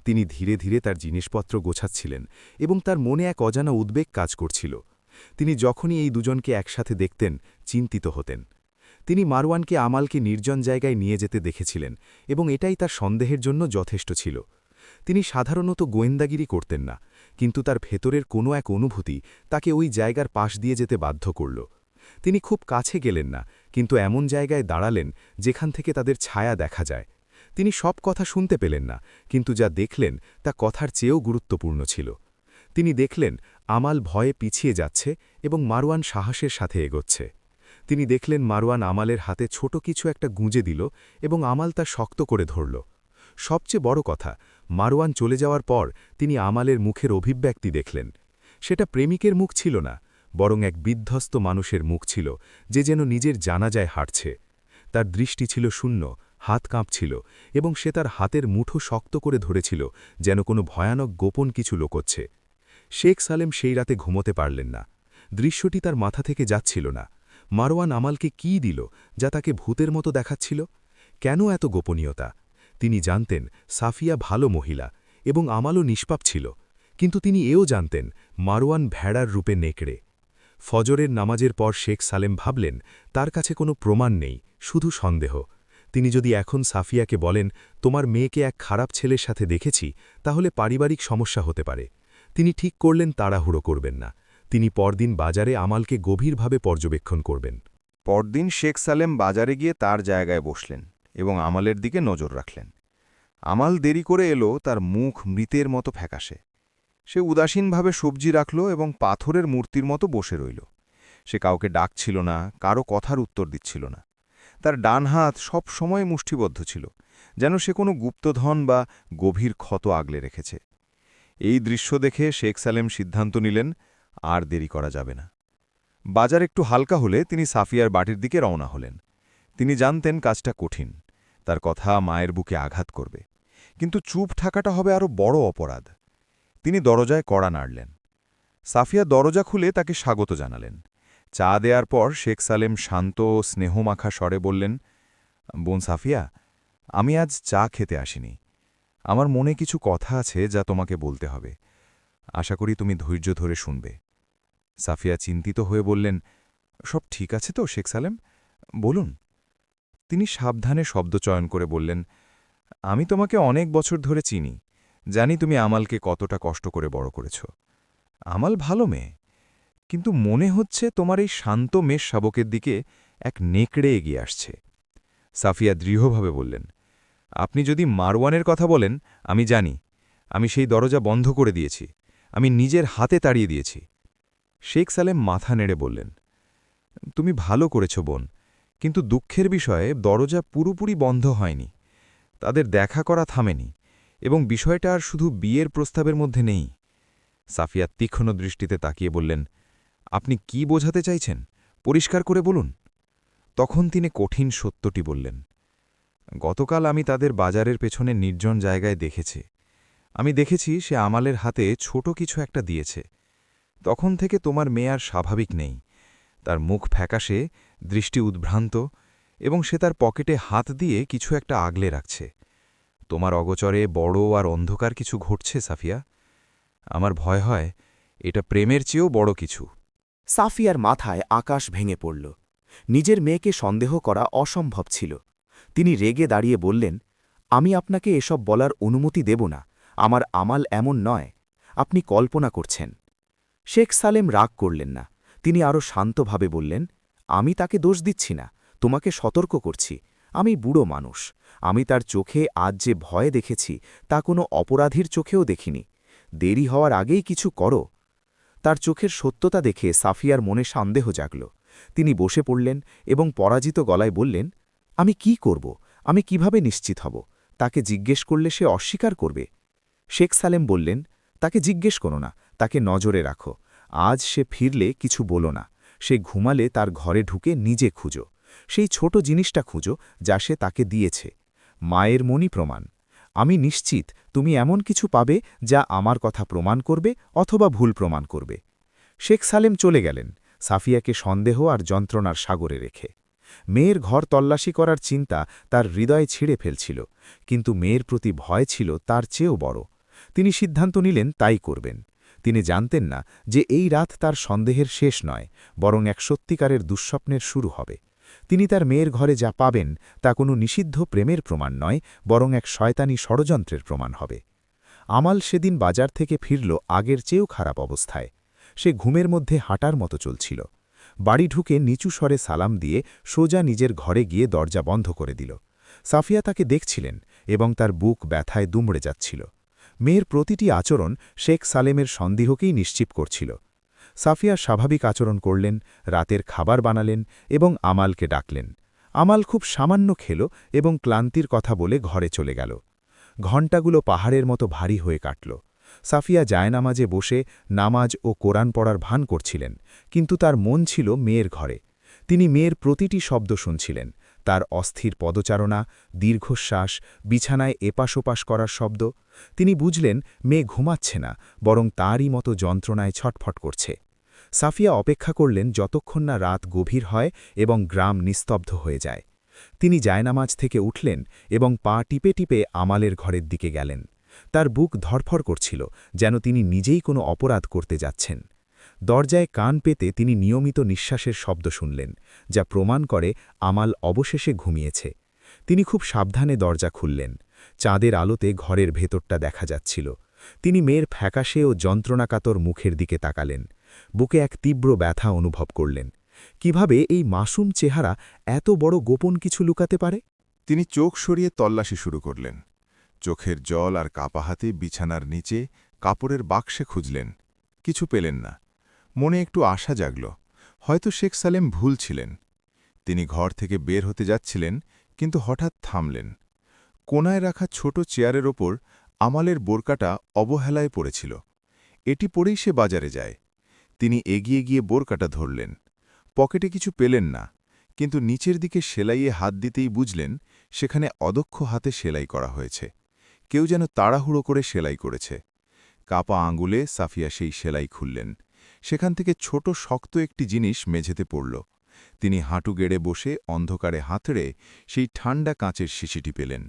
তিনি ধীরে ধীরে তার জিনিসপত্র গোছাচ্ছিলেন এবং তার মনে এক অজানা উদ্বেগ কাজ করছিল। তিনি যখনই এই দুজনকে একসাথে দেখতেন, চিন্তিত হতেন। তিনি মারওয়ানকে আমালকে নির্জন জায়গায় নিয়ে যেতে দেখেছিলেন এবং এটাই তার সন্দেহের জন্য যথেষ্ট ছিল। তিনি সাধারণত গোয়েন্দাগিরি করতেন না, কিন্তু তার ভেতরের কোনো এক অনুভূতি তাকে ওই জায়গার পাশ দিয়ে যেতে বাধ্য করল। তিনি খুব কাছে গেলেন না, কিন্তু এমন জায়গায় দাঁড়ালেন যেখান থেকে তাদের ছায়া দেখা যায়। তিনি সব কথা শুনতে পেলেন না, কিন্তু যা দেখলেন তা কথার চেয়েও গুরুত্বপূর্ণ ছিল। তিনি দেখলেন আমাল ভয়ে পিছিয়ে যাচ্ছে এবং মারওয়ান সাহসের সাথে এগোচ্ছে। তিনি দেখলেন মারওয়ান আমালের হাতে ছোট কিছু একটা গুঁজে দিল এবং আমাল তা শক্ত করে ধরল। সবচেয়ে বড় কথা, মারওয়ান চলে যাওয়ার পর তিনি আমালের মুখের অভিব্যক্তি দেখলেন। সেটা প্রেমিকের মুখ ছিল না, বরং এক বিধ্বস্ত মানুষের মুখ ছিল, যে যেন নিজের জানাজায় হাঁটছে। তার দৃষ্টি ছিল শূন্য, হাত কাঁপছিল এবং সে তার হাতের মুঠো শক্ত করে ধরেছিল, যেন কোনো ভয়ানক গোপন কিছু লুকোচ্ছে। শেখ সালেম সেই রাতে ঘুমোতে পারলেন না। দৃশ্যটি তার মাথা থেকে যাচ্ছিল না। মারওয়ান আমালকে কী দিল, যা তাকে ভূতের মতো দেখাচ্ছিল? কেন এত গোপনীয়তা? তিনি জানতেন সাফিয়া ভালো মহিলা এবং আমালও নিষ্পাপ ছিল, কিন্তু তিনি এও জানতেন মারওয়ান ভেড়ার রূপে নেকড়ে। ফজরের নামাজের পর শেখ সালেম ভাবলেন তার কাছে কোনো প্রমাণ নেই, শুধু সন্দেহ। তিনি যদি এখন সাফিয়াকে বলেন, তোমার মেয়েকে এক খারাপ ছেলের সাথে দেখেছি, তাহলে পারিবারিক সমস্যা হতে পারে। তিনি ঠিক করলেন তাড়াহুড়ো করবেন না। তিনি পরদিন বাজারে আমালকে গভীরভাবে পর্যবেক্ষণ করবেন। পরদিন শেখ সালেম বাজারে গিয়ে তার জায়গায় বসলেন এবং আমালের দিকে নজর রাখলেন। আমাল দেরি করে এলো, তার মুখ মৃতের মতো ফ্যাকাশে। সে উদাসীনভাবে সবজি রাখল এবং পাথরের মূর্তির মতো বসে রইল। সে কাউকে ডাকছিল না, কারো কথার উত্তর দিচ্ছিল না। তার ডান হাত সব সময় মুষ্টিবদ্ধ ছিল, যেন সে কোনো গুপ্তধন বা গভীর ক্ষত আগলে রেখেছে। এই দৃশ্য দেখে শেখ সালেম সিদ্ধান্ত নিলেন, আর দেরি করা যাবে না। বাজার একটু হালকা হলে তিনি সাফিয়ার বাড়ির দিকে রওনা হলেন। তিনি জানতেন কাজটা কঠিন, তার কথা মায়ের বুকে আঘাত করবে, কিন্তু চুপ থাকাটা হবে আরও বড় অপরাধ। তিনি দরজায় কড়া নাড়লেন। সাফিয়া দরজা খুলে তাকে স্বাগত জানালেন। চা দেওয়ার পর শেখ সালেম শান্ত ও স্নেহমাখা স্বরে বললেন, বোন সাফিয়া, আমি আজ চা খেতে আসিনি। আমার মনে কিছু কথা আছে যা তোমাকে বলতে হবে। আশা করি তুমি ধৈর্য ধরে শুনবে। সাফিয়া চিন্তিত হয়ে বললেন, সব ঠিক আছে তো শেখ সালেম, বলুন। তিনি সাবধানে শব্দ চয়ন করে বললেন, আমি তোমাকে অনেক বছর ধরে চিনি, জানি তুমি আমালকে কতটা কষ্ট করে বড় করেছ। আমাল ভালো মেয়ে, কিন্তু মনে হচ্ছে তোমার এই শান্ত মেষ শাবকের দিকে এক নেকড়ে এগিয়ে আসছে। সাফিয়া দৃঢ়ভাবে বললেন, আপনি যদি মারওয়ানের কথা বলেন, আমি জানি। আমি সেই দরজা বন্ধ করে দিয়েছি, আমি নিজের হাতে তাড়িয়ে দিয়েছি। শেখ সালেম মাথা নেড়ে বললেন, তুমি ভালো করেছ বোন, কিন্তু দুঃখের বিষয়ে দরজা পুরোপুরি বন্ধ হয়নি। তাদের দেখা করা থামেনি, এবং বিষয়টা আর শুধু বিয়ের প্রস্তাবের মধ্যে নেই। সাফিয়া তীক্ষ্ণ দৃষ্টিতে তাকিয়ে বললেন, আপনি কি বোঝাতে চাইছেন, পরিষ্কার করে বলুন। তখন তিনি কঠিন সত্যটি বললেন, গতকাল আমি তাদের বাজারের পেছনে নির্জন জায়গায় দেখেছি। আমি দেখেছি সে আমালের হাতে ছোট কিছু একটা দিয়েছে। তখন থেকে তোমার মেয়ে আর স্বাভাবিক নেই। তার মুখ ফ্যাকাশে, দৃষ্টি উদ্ভ্রান্ত, এবং সে তার পকেটে হাত দিয়ে কিছু একটা আগলে রাখছে। তোমার অগোচরে বড় আর অন্ধকার কিছু ঘটছে সাফিয়া। আমার ভয় হয় এটা প্রেমের চেয়েও বড় কিছু। সাফিয়ার মাথায় আকাশ ভেঙে পড়ল। নিজের মেয়েকে সন্দেহ করা অসম্ভব ছিল। তিনি রেগে দাঁড়িয়ে বললেন, আমি আপনাকে এসব বলার অনুমতি দেব না। আমার আমাল এমন নয়। আপনি কল্পনা করছেন। শেখ সালেম রাগ করলেন না। তিনি আরও শান্তভাবে বললেন, আমি তাকে দোষ দিচ্ছি না, তোমাকে সতর্ক করছি। আমি বুড়ো মানুষ। আমি তার চোখে আজ যে ভয় দেখেছি তা কোনো অপরাধীর চোখেও দেখিনি। দেরি হওয়ার আগেই কিছু করো। তার চোখের সত্যতা দেখে সাফিয়ার মনে সন্দেহ জাগল। তিনি বসে পড়লেন এবং পরাজিত গলায় বললেন, আমি কি করব? আমি কিভাবে নিশ্চিত হব? তাকে জিজ্ঞেস করলে সে অস্বীকার করবে। শেখ সালেম বললেন, তাকে জিজ্ঞেস করো না, তাকে নজরে রাখো। আজ সে ফিরলে কিছু বলো না। সে ঘুমালে তার ঘরে ঢুকে নিজে খুঁজো। সেই ছোট জিনিসটা খুঁজো যা সে তাকে দিয়েছে। মায়ের মনি প্রমাণ। আমি নিশ্চিত তুমি এমন কিছু পাবে যা আমার কথা প্রমাণ করবে অথবা ভুল প্রমাণ করবে। শেখ সালেম চলে গেলেন, সাফিয়াকে সন্দেহ আর যন্ত্রণার সাগরে রেখে। মেয়ের ঘর তল্লাশি করার চিন্তা তার হৃদয়ে ছিঁড়ে ফেলছিল, কিন্তু মেয়ের প্রতি ভয় ছিল তার চেয়েও বড়। তিনি সিদ্ধান্ত নিলেন তাই করবেন। তিনি জানতেন না যে এই রাত তার সন্দেহের শেষ নয়, বরং এক সত্যিকারের দুঃস্বপ্নের শুরু হবে। তিনি তার মেয়ের ঘরে যা পাবেন তা কোনো নিষিদ্ধ প্রেমের প্রমাণ নয়, বরং এক শয়তানি ষড়যন্ত্রের প্রমাণ হবে। আমাল সেদিন বাজার থেকে ফিরল আগের চেয়েও খারাপ অবস্থায়। সে ঘুমের মধ্যে হাঁটার মতো চলছিল। বাড়ি ঢুকে নিচু স্বরে সালাম দিয়ে সোজা নিজের ঘরে গিয়ে দরজা বন্ধ করে দিল। সাফিয়া তাকে দেখছিলেন এবং তার বুক ব্যথায় দুমড়ে যাচ্ছিল। মেয়ের প্রতিটি আচরণ শেখ সালেমের সন্দেহকেই নিশ্চিত করছিল। সাফিয়া স্বাভাবিক আচরণ করলেন, রাতের খাবার বানালেন এবং আমালকে ডাকলেন। আমাল খুব সামান্য খেল এবং ক্লান্তির কথা বলে ঘরে চলে গেল। ঘণ্টাগুলো পাহাড়ের মতো ভারী হয়ে কাটল। সাফিয়া জায়নামাজে বসে নামাজ ও কোরআন পড়ার ভান করছিলেন, কিন্তু তার মন ছিল মেয়ের ঘরে। তিনি মেয়ের প্রতিটি শব্দ শুনছিলেন, তার অস্থির পদচারণা, দীর্ঘশ্বাস, বিছানায় এপাশোপাশ করার শব্দ। তিনি বুঝলেন মেয়ে ঘুমাচ্ছে না, বরং তাঁরই মতো যন্ত্রণায় ছটফট করছে। সাফিয়া অপেক্ষা করলেন যতক্ষণ না রাত গভীর হয় এবং গ্রাম নিস্তব্ধ হয়ে যায়। তিনি জায়নামাজ থেকে উঠলেন এবং পা টিপে টিপে আমালের ঘরের দিকে গেলেন। তার বুক ধড়ফড় করছিল, যেন তিনি নিজেই কোনো অপরাধ করতে যাচ্ছেন। দরজায় কান পেতে তিনি নিয়মিত নিঃশ্বাসের শব্দ শুনলেন, যা প্রমাণ করে আমাল অবশেষে ঘুমিয়েছে। তিনি খুব সাবধানে দরজা খুললেন। চাঁদের আলোতে ঘরের ভেতরটা দেখা যাচ্ছিল। তিনি মেয়ের ফ্যাকাশে ও যন্ত্রণাকাতর মুখের দিকে তাকালেন। বুকে এক তীব্র ব্যথা অনুভব করলেন। কিভাবে এই মাসুম চেহারা এত বড় গোপন কিছু লুকাতে পারে? তিনি চোখ সরিয়ে তল্লাশি শুরু করলেন। চোখের জল আর কাপা হাতে বিছানার নিচে কাপড়ের বাক্সে খুঁজলেন। কিছু পেলেন না। মনে একটু আশা জাগল, হয়তো শেখ সালেম ভুল ছিলেন। তিনি ঘর থেকে বের হতে যাচ্ছিলেন, কিন্তু হঠাৎ থামলেন। কোনায় রাখা ছোট চেয়ারের ওপর আমালের বোরকাটা অবহেলায় পড়েছিল। এটি পরেই সে বাজারে যায়। তিনি এগিয়ে গিয়ে বোরকাটা ধরলেন। পকেটে কিছু পেলেন না, কিন্তু নিচের দিকে সেলাইয়ে হাত দিতেই বুঝলেন সেখানে অদক্ষ হাতে সেলাই করা হয়েছে। কেউ যেন তাড়াহুড়ো করে সেলাই করেছে। কাপা আঙুলে সাফিয়া সেই সেলাই খুললেন। সেখান থেকে ছোট শক্ত একটি জিনিস মেঝেতে পড়ল। তিনি হাঁটু গেড়ে বসে অন্ধকারে হাতড়ে সেই ঠান্ডা কাঁচের শিশিটি পেলেন।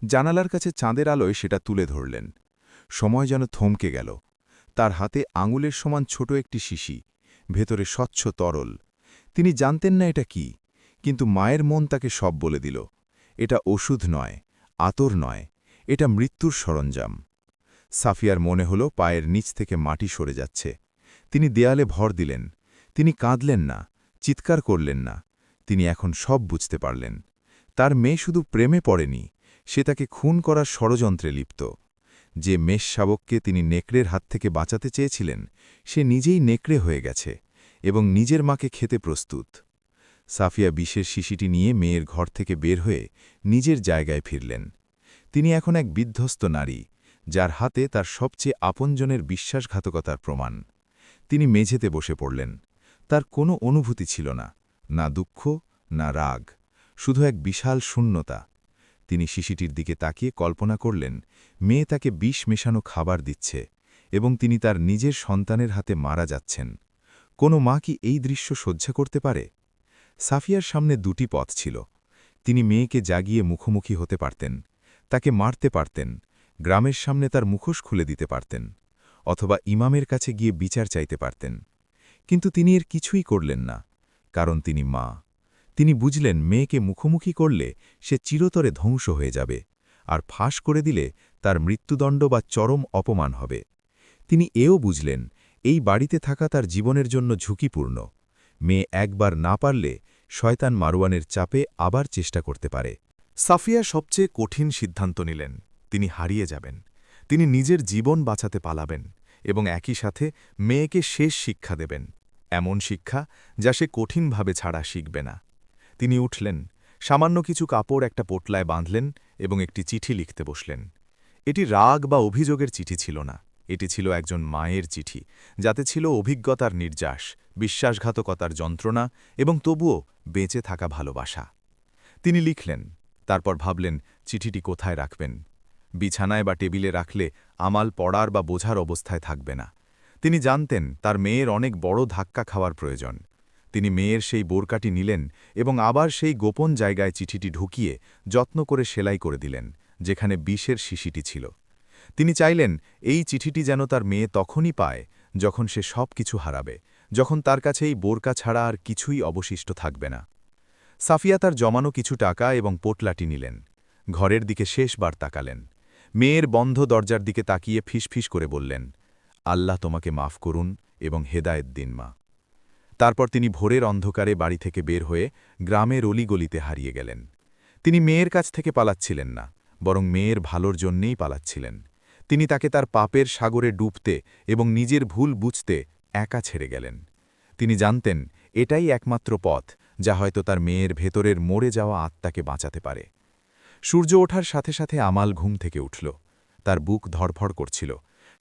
জানালার কাছে চাঁদের আলোয় সেটা তুলে ধরলেন। সময় যেন থমকে গেল। তার হাতে আঙুলের সমান ছোট একটি শিশি, ভেতরে স্বচ্ছ তরল। তিনি জানতেন না এটা কি, কিন্তু মায়ের মন তাকে সব বলে দিল। এটা ওষুধ নয়, আতর নয়, এটা মৃত্যুর সরঞ্জাম। সাফিয়ার মনে হল পায়ের নিচ থেকে মাটি সরে যাচ্ছে। তিনি দেয়ালে ভর দিলেন। তিনি কাঁদলেন না, চিৎকার করলেন না। তিনি এখন সব বুঝতে পারলেন। তার মেয়ে শুধু প্রেমে পড়েনি, সে তাকে খুন করার ষড়যন্ত্রে লিপ্ত। যে মেষ শাবককে তিনি নেকড়ের হাত থেকে বাঁচাতে চেয়েছিলেন, সে নিজেই নেকড়ে হয়ে গেছে এবং নিজের মাকে খেতে প্রস্তুত। সাফিয়া বিষের শিশিটি নিয়ে মেয়ের ঘর থেকে বের হয়ে নিজের জায়গায় ফিরলেন। তিনি এখন এক বিধ্বস্ত নারী, যার হাতে তার সবচেয়ে আপনজনের বিশ্বাসঘাতকতার প্রমাণ। তিনি মেঝেতে বসে পড়লেন। তার কোনো অনুভূতি ছিল না, না দুঃখ, না রাগ, শুধু এক বিশাল শূন্যতা। তিনি শিশিটির দিকে তাকিয়ে কল্পনা করলেন মেয়ে তাকে বিষ মেশানো খাবার দিচ্ছে এবং তিনি তার নিজের সন্তানের হাতে মারা যাচ্ছেন। কোনো মা কি এই দৃশ্য সহ্য করতে পারে? সাফিয়ার সামনে দুটি পথ ছিল। তিনি মেয়েকে জাগিয়ে মুখোমুখি হতে পারতেন, তাকে মারতে পারতেন, গ্রামের সামনে তার মুখোশ খুলে দিতে পারতেন, অথবা ইমামের কাছে গিয়ে বিচার চাইতে পারতেন। কিন্তু তিনি এর কিছুই করলেন না, কারণ তিনি মা। তিনি বুঝলেন মেয়েকে মুখোমুখি করলে সে চিরতরে ধ্বংস হয়ে যাবে, আর ফাঁস করে দিলে তার মৃত্যুদণ্ড বা চরম অপমান হবে। তিনি এও বুঝলেন এই বাড়িতে থাকা তার জীবনের জন্য ঝুঁকিপূর্ণ। মেয়ে একবার না পারলে শয়তান মারওয়ানের চাপে আবার চেষ্টা করতে পারে। সাফিয়া সবচেয়ে কঠিন সিদ্ধান্ত নিলেন। তিনি হারিয়ে যাবেন। তিনি নিজের জীবন বাঁচাতে পালাবেন এবং একই সাথে মেয়েকে শেষ শিক্ষা দেবেন, এমন শিক্ষা যা সে কঠিনভাবে ছাড়া শিখবে না। তিনি উঠলেন, সামান্য কিছু কাপড় একটা পোটলায় বাঁধলেন এবং একটি চিঠি লিখতে বসলেন। এটি রাগ বা অভিযোগের চিঠি ছিল না, এটি ছিল একজন মায়ের চিঠি, যাতে ছিল অভিজ্ঞতার নির্যাস, বিশ্বাসঘাতকতার যন্ত্রণা এবং তবুও বেঁচে থাকা ভালোবাসা। তিনি লিখলেন, তারপর ভাবলেন চিঠিটি কোথায় রাখবেন। বিছানায় বা টেবিলে রাখলে আমাল পড়ার বা বোঝার অবস্থায় থাকবে না। তিনি জানতেন তার মেয়ের অনেক বড় ধাক্কা খাওয়ার প্রয়োজন। তিনি মেয়ের সেই বোরকাটি নিলেন এবং আবার সেই গোপন জায়গায় চিঠিটি ঢুকিয়ে যত্ন করে সেলাই করে দিলেন, যেখানে বিষের শিশিটি ছিল। তিনি চাইলেন এই চিঠিটি যেন তার মেয়ে তখনই পায় যখন সে সব কিছু হারাবে, যখন তার কাছে এই বোরকা ছাড়া আর কিছুই অবশিষ্ট থাকবে না। সাফিয়া তার জমানো কিছু টাকা এবং পোটলাটি নিলেন। ঘরের দিকে শেষবার তাকালেন। মেয়ের বন্ধ দরজার দিকে তাকিয়ে ফিসফিস করে বললেন, আল্লাহ তোমাকে মাফ করুন এবং হেদায়েত দিন মা। তারপর তিনি ভোরের অন্ধকারে বাড়ি থেকে বের হয়ে গ্রামের অলিগলিতে হারিয়ে গেলেন। তিনি মেয়ের কাছ থেকে পালাচ্ছিলেন না, বরং মেয়ের ভালোর জন্যেই পালাচ্ছিলেন। তিনি তাকে তার পাপের সাগরে ডুবতে এবং নিজের ভুল বুঝতে একা ছেড়ে গেলেন। তিনি জানতেন এটাই একমাত্র পথ যা হয়তো তার মেয়ের ভেতরের মরে যাওয়া আত্মাকে বাঁচাতে পারে। সূর্য ওঠার সাথে সাথে আমাল ঘুম থেকে উঠল। তার বুক ধড়ফড় করছিল।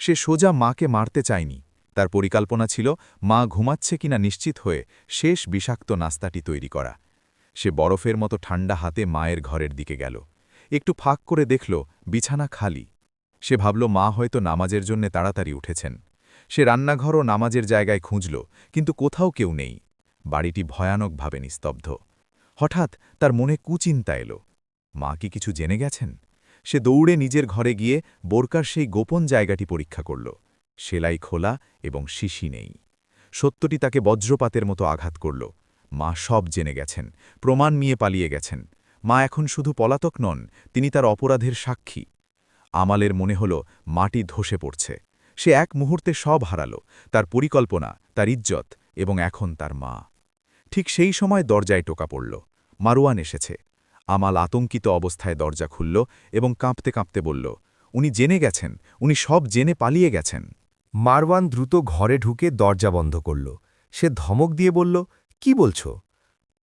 সে সোজা মাকে মারতে চায়নি। তার পরিকল্পনা ছিল মা ঘুমাচ্ছে কিনা নিশ্চিত হয়ে শেষ বিষাক্ত নাস্তাটি তৈরি করা। সে বরফের মতো ঠান্ডা হাতে মায়ের ঘরের দিকে গেল। একটু ফাঁক করে দেখল বিছানা খালি। সে ভাবল মা হয়তো নামাজের জন্য তাড়াতাড়ি উঠেছেন। সে রান্নাঘর ও নামাজের জায়গায় খুঁজল, কিন্তু কোথাও কেউ নেই। বাড়িটি ভয়ানকভাবে নিস্তব্ধ। হঠাৎ তার মনে কুচিন্তা এলো, মা কি কিছু জেনে গেছেন? সে দৌড়ে নিজের ঘরে গিয়ে বোরকার সেই গোপন জায়গাটি পরীক্ষা করল। সেলাই খোলা এবং শিশি নেই। সত্যটি তাকে বজ্রপাতের মতো আঘাত করল। মা সব জেনে গেছেন, প্রমাণ নিয়ে পালিয়ে গেছেন। মা এখন শুধু পলাতক নন, তিনি তার অপরাধের সাক্ষী। আমালের মনে হল মাটি ধসে পড়ছে। সে এক মুহূর্তে সব হারাল, তার পরিকল্পনা, তার ইজ্জত এবং এখন তার মা। ঠিক সেই সময় দরজায় টোকা পড়ল। মারওয়ান এসেছে। আমাল আতঙ্কিত অবস্থায় দরজা খুলল এবং কাঁপতে কাঁপতে বলল, উনি জেনে গেছেন, উনি সব জেনে পালিয়ে গেছেন। মারওয়ান দ্রুত ঘরে ঢুকে দরজা বন্ধ করল। সে ধমক দিয়ে বলল, কি বলছো?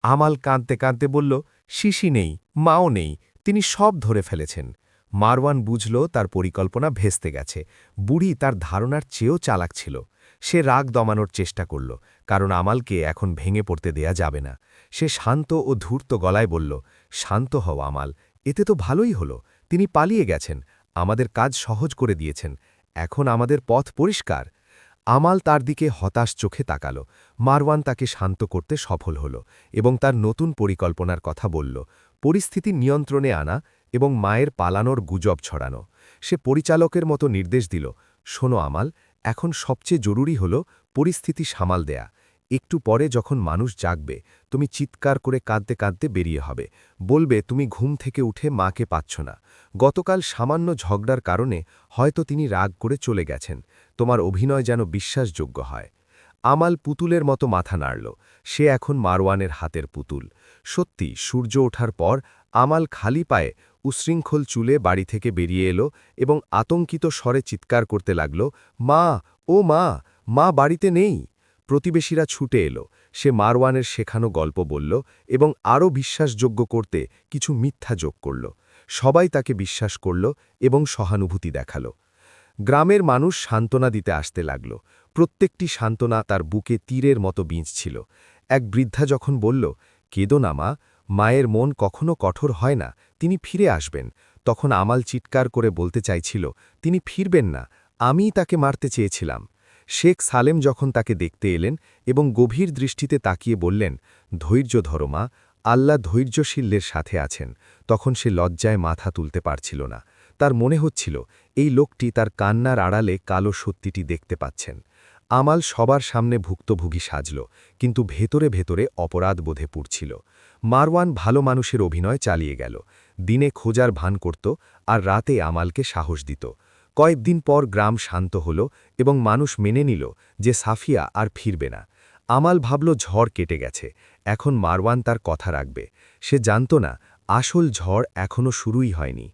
আমাল কাঁদতে কাঁদতে বলল, শিশি নেই, মাও নেই, তিনি সব ধরে ফেলেছেন। মারওয়ান বুঝল তার পরিকল্পনা ভেস্তে গেছে। বুড়ি তার ধারণার চেয়েও চালাক ছিল। সে রাগ দমানোর চেষ্টা করল, কারণ আমালকে এখন ভেঙে পড়তে দেয়া যাবে না। সে শান্ত ও ধূর্ত গলায় বলল, শান্ত হও আমাল, এতে তো ভালোই হলো। তিনি পালিয়ে গেছেন, আমাদের কাজ সহজ করে দিয়েছেন। এখন আমাদের পথ পরিষ্কার। আমাল তার দিকে হতাশ চোখে তাকাল। মারওয়ান তাকে শান্ত করতে সফল হল এবং তার নতুন পরিকল্পনার কথা বলল, পরিস্থিতি নিয়ন্ত্রণে আনা এবং মায়ের পালানোর গুজব ছড়ানো। সে পরিচালকের মতো নির্দেশ দিল, শোনো আমাল, এখন সবচেয়ে জরুরি হল পরিস্থিতি সামাল দেয়া। একটু পরে যখন মানুষ জাগবে, তুমি চিৎকার করে কাঁদতে কাঁদতে বেরিয়ে হবে, বলবে তুমি ঘুম থেকে উঠে মাকে পাচ্ছ না। গতকাল সামান্য ঝগড়ার কারণে হয়তো তিনি রাগ করে চলে গেছেন। তোমার অভিনয় যেন বিশ্বাসযোগ্য হয়। আমাল পুতুলের মতো মাথা নাড়ল। সে এখন মারওয়ানের হাতের পুতুল। সত্যি, সূর্য ওঠার পর আমাল খালি পায়ে উশৃঙ্খল চুলে বাড়ি থেকে বেরিয়ে এলো এবং আতঙ্কিত স্বরে চিৎকার করতে লাগল, মা, ও মা, মা বাড়িতে নেই। প্রতিবেশীরা ছুটে এলো। সে মারওয়ানের শেখানো গল্প বলল এবং আরও বিশ্বাসযোগ্য করতে কিছু মিথ্যা যোগ করল। সবাই তাকে বিশ্বাস করল এবং সহানুভূতি দেখাল। গ্রামের মানুষ সান্ত্বনা দিতে আসতে লাগল। প্রত্যেকটি সান্ত্বনা তার বুকে তীরের মতো বিঁধছিল। এক বৃদ্ধা যখন বলল, কেঁদো না মা, মায়ের মন কখনো কঠোর হয় না, তিনি ফিরে আসবেন, তখন আমাল চিৎকার করে বলতে চাইছিল, তিনি ফিরবেন না, আমিই তাকে মারতে চেয়েছিলাম। শেখ সালেম যখন তাকে দেখতে এলেন এবং গভীর দৃষ্টিতে তাকিয়ে বললেন, ধৈর্য ধরো মা, আল্লাহ ধৈর্যশীলদের সাথে আছেন, তখন সে লজ্জায় মাথা তুলতে পারছিল না। তার মনে হচ্ছিল এই লোকটি তার কান্নার আড়ালে কালো সত্যিটি দেখতে পাচ্ছেন। আমাল সবার সামনে ভুক্তভোগী সাজল, কিন্তু ভেতরে ভেতরে অপরাধ বোধে পুড়ছিল। মারওয়ান ভালো মানুষের অভিনয় চালিয়ে গেল। দিনে খোঁজার ভান করত আর রাতে আমালকে সাহস দিত। কয়েকদিন পর গ্রাম শান্ত হল এবং মানুষ মেনে নিল যে সাফিয়া আর ফিরবে না। আমাল ভাবল ঝড় কেটে গেছে, এখন মারওয়ান তার কথা রাখবে। সে জানত না আসল ঝড় এখনও শুরুই হয়নি।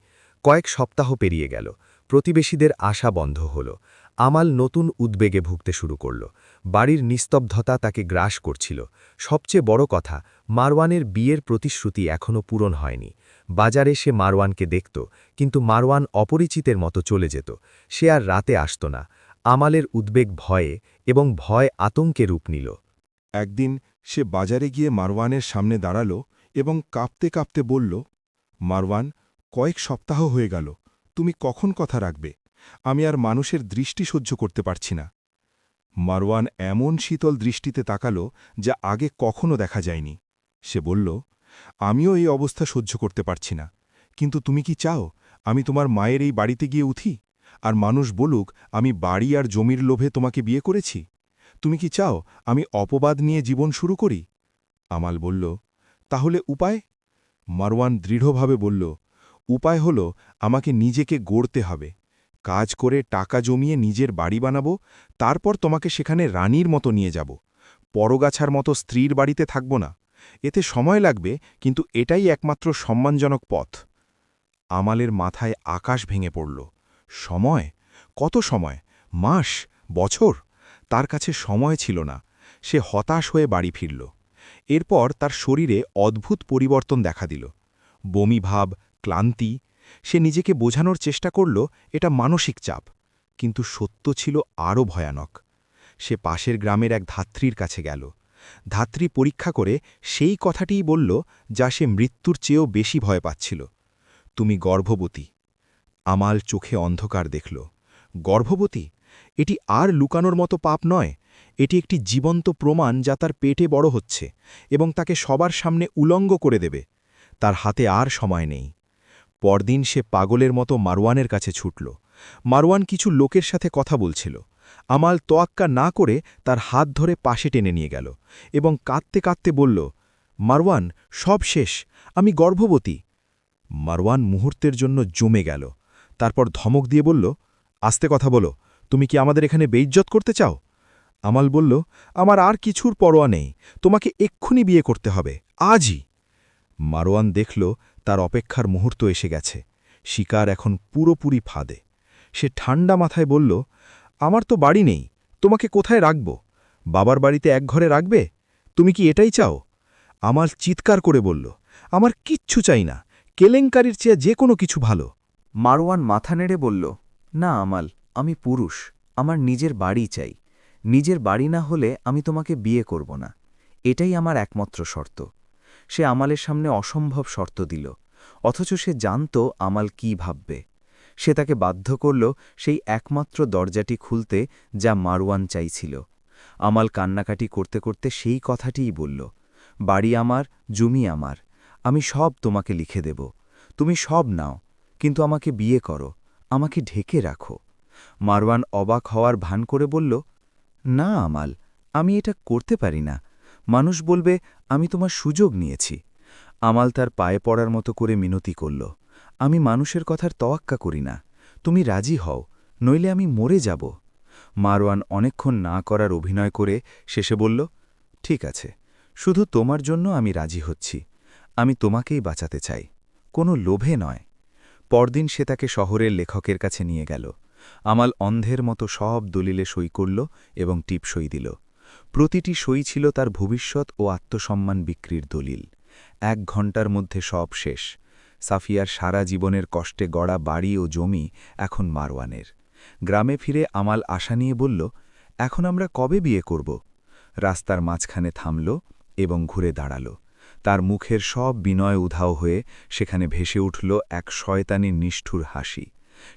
কয়েক সপ্তাহ পেরিয়ে গেল। প্রতিবেশীদের আশা বন্ধ হল। আমাল নতুন উদ্বেগে ভুগতে শুরু করল। বাড়ির নিস্তব্ধতা তাকে গ্রাস করছিল। সবচেয়ে বড় কথা, মারওয়ানের বিয়ের প্রতিশ্রুতি এখনও পূরণ হয়নি। বাজারে সে মারওয়ানকে দেখত, কিন্তু মারওয়ান অপরিচিতের মতো চলে যেত। সে আর রাতে আসত না। আমালের উদ্বেগ ভয়ে এবং ভয় আতঙ্কে রূপ নিল। একদিন সে বাজারে গিয়ে মারওয়ানের সামনে দাঁড়াল এবং কাঁপতে কাঁপতে বলল, মারওয়ান, কয়েক সপ্তাহ হয়ে গেল, তুমি কখন কথা রাখবে? আমি আর মানুষের দৃষ্টি সহ্য করতে পারছি না। মারওয়ান এমন শীতল দৃষ্টিতে তাকাল যা আগে কখনো দেখা যায়নি। সে বলল, আমিও এই অবস্থা সহ্য করতে পারছি না, কিন্তু তুমি কি চাও আমি তোমার মায়ের এই বাড়িতে গিয়ে উঠি আর মানুষ বলুক আমি বাড়ি আর জমির লোভে তোমাকে বিয়ে করেছি? তুমি কি চাও আমি অপবাদ নিয়ে জীবন শুরু করি? আমাল বলল, তাহলে উপায়? মারওয়ান দৃঢ়ভাবে বলল, উপায় হল আমাকে নিজেকে গড়তে হবে, কাজ করে টাকা জমিয়ে নিজের বাড়ি বানাবো, তারপর তোমাকে সেখানে রানীর মতো নিয়ে যাব, পরগাছার মতো স্ত্রীর বাড়িতে থাকব না। এতে সময় লাগবে, কিন্তু এটাই একমাত্র সম্মানজনক পথ। আমালের মাথায় আকাশ ভেঙে পড়ল। সময়? কত সময়? মাস? বছর? তার কাছে সময় ছিল না। সে হতাশ হয়ে বাড়ি ফিরল। এরপর তার শরীরে অদ্ভুত পরিবর্তন দেখা দিল। বমি ভাব, ক্লান্তি। সে নিজেকে বোঝানোর চেষ্টা করল এটা মানসিক চাপ, কিন্তু সত্য ছিল আরও ভয়ানক। সে পাশের গ্রামের এক ধাত্রীর কাছে গেল। ধাত্রী পরীক্ষা করে সেই কথাটিই বলল যা সে মৃত্যুর চেয়েও বেশি ভয় পাচ্ছিল। তুমি গর্ভবতী। আমাল চোখে অন্ধকার দেখল। গর্ভবতী? এটি আর লুকানোর মতো পাপ নয়, এটি একটি জীবন্ত প্রমাণ যা তার পেটে বড় হচ্ছে এবং তাকে সবার সামনে উলঙ্গ করে দেবে। তার হাতে আর সময় নেই। পরদিন সে পাগলের মতো মারওয়ানের কাছে ছুটল। মারওয়ান কিছু লোকের সাথে কথা বলছিল। আমাল তোয়াক্কা না করে তার হাত ধরে পাশে টেনে নিয়ে গেল এবং কাঁদতে কাঁদতে বলল, মারওয়ান, সব শেষ, আমি গর্ভবতী। মারওয়ান মুহূর্তের জন্য জমে গেল। তারপর ধমক দিয়ে বলল, আস্তে কথা বলো, তুমি কি আমাদের এখানে বেইজ্জত করতে চাও? আমাল বলল, আমার আর কিছুর পরোয়া নেই, তোমাকে এক্ষুনি বিয়ে করতে হবে, আজই। মারওয়ান দেখল তার অপেক্ষার মুহূর্ত এসে গেছে। শিকার এখন পুরোপুরি ফাঁদে। সে ঠান্ডা মাথায় বলল, আমার তো বাড়ি নেই, তোমাকে কোথায় রাখব? বাবার বাড়িতে এক ঘরে রাখবে? তুমি কি এটাই চাও? আমাল চিৎকার করে বলল, আমার কিচ্ছু চাই না, কেলেঙ্কারির চেয়ে যে কোনো কিছু ভালো। মারওয়ান মাথা নেড়ে বলল, না আমাল, আমি পুরুষ, আমার নিজের বাড়ি চাই। নিজের বাড়ি না হলে আমি তোমাকে বিয়ে করব না। এটাই আমার একমাত্র শর্ত। সে আমালের সামনে অসম্ভব শর্ত দিল, অথচ সে জানত আমাল কি ভাববে। সে তাকে বাধ্য করল সেই একমাত্র দরজাটি খুলতে যা মারওয়ান চাইছিল। আমাল কান্নাকাটি করতে করতে সেই কথাটিই বলল, বাড়ি আমার, জমি আমার, আমি সব তোমাকে লিখে দেব। তুমি সব নাও, কিন্তু আমাকে বিয়ে করো, আমাকে ঢেকে রাখো। মারওয়ান অবাক হওয়ার ভান করে বলল, না আমাল, আমি এটা করতে পারি না। মানুষ বলবে আমি তোমার সুযোগ নিয়েছি। আমাল তার পায়ে পড়ার মতো করে মিনতি করল, আমি মানুষের কথার তোয়াক্কা করি না। তুমি রাজি হও, নইলে আমি মরে যাব। মারওয়ান অনেকক্ষণ না করার অভিনয় করে শেষে বলল, ঠিক আছে, শুধু তোমার জন্য আমি রাজি হচ্ছি। আমি তোমাকেই বাঁচাতে চাই, কোনো লোভে নয়। পরদিন সে তাকে শহরের লেখকের কাছে নিয়ে গেল। আমাল অন্ধের মতো সব দলিলে সই করল এবং টিপসই দিল। প্রতিটি সই ছিল তার ভবিষ্যৎ ও আত্মসম্মান বিক্রির দলিল। 1 ঘণ্টার মধ্যে সব শেষ। সাফিয়ার সারা জীবনের কষ্টে গড়া বাড়ি ও জমি এখন মারওয়ানের। গ্রামে ফিরে আমাল আশা নিয়ে বলল, এখন আমরা কবে বিয়ে করব? রাস্তার মাঝখানে থামল এবং ঘুরে দাঁড়াল। তার মুখের সব বিনয় উধাও হয়ে সেখানে ভেসে উঠল এক শয়তানি নিষ্ঠুর হাসি।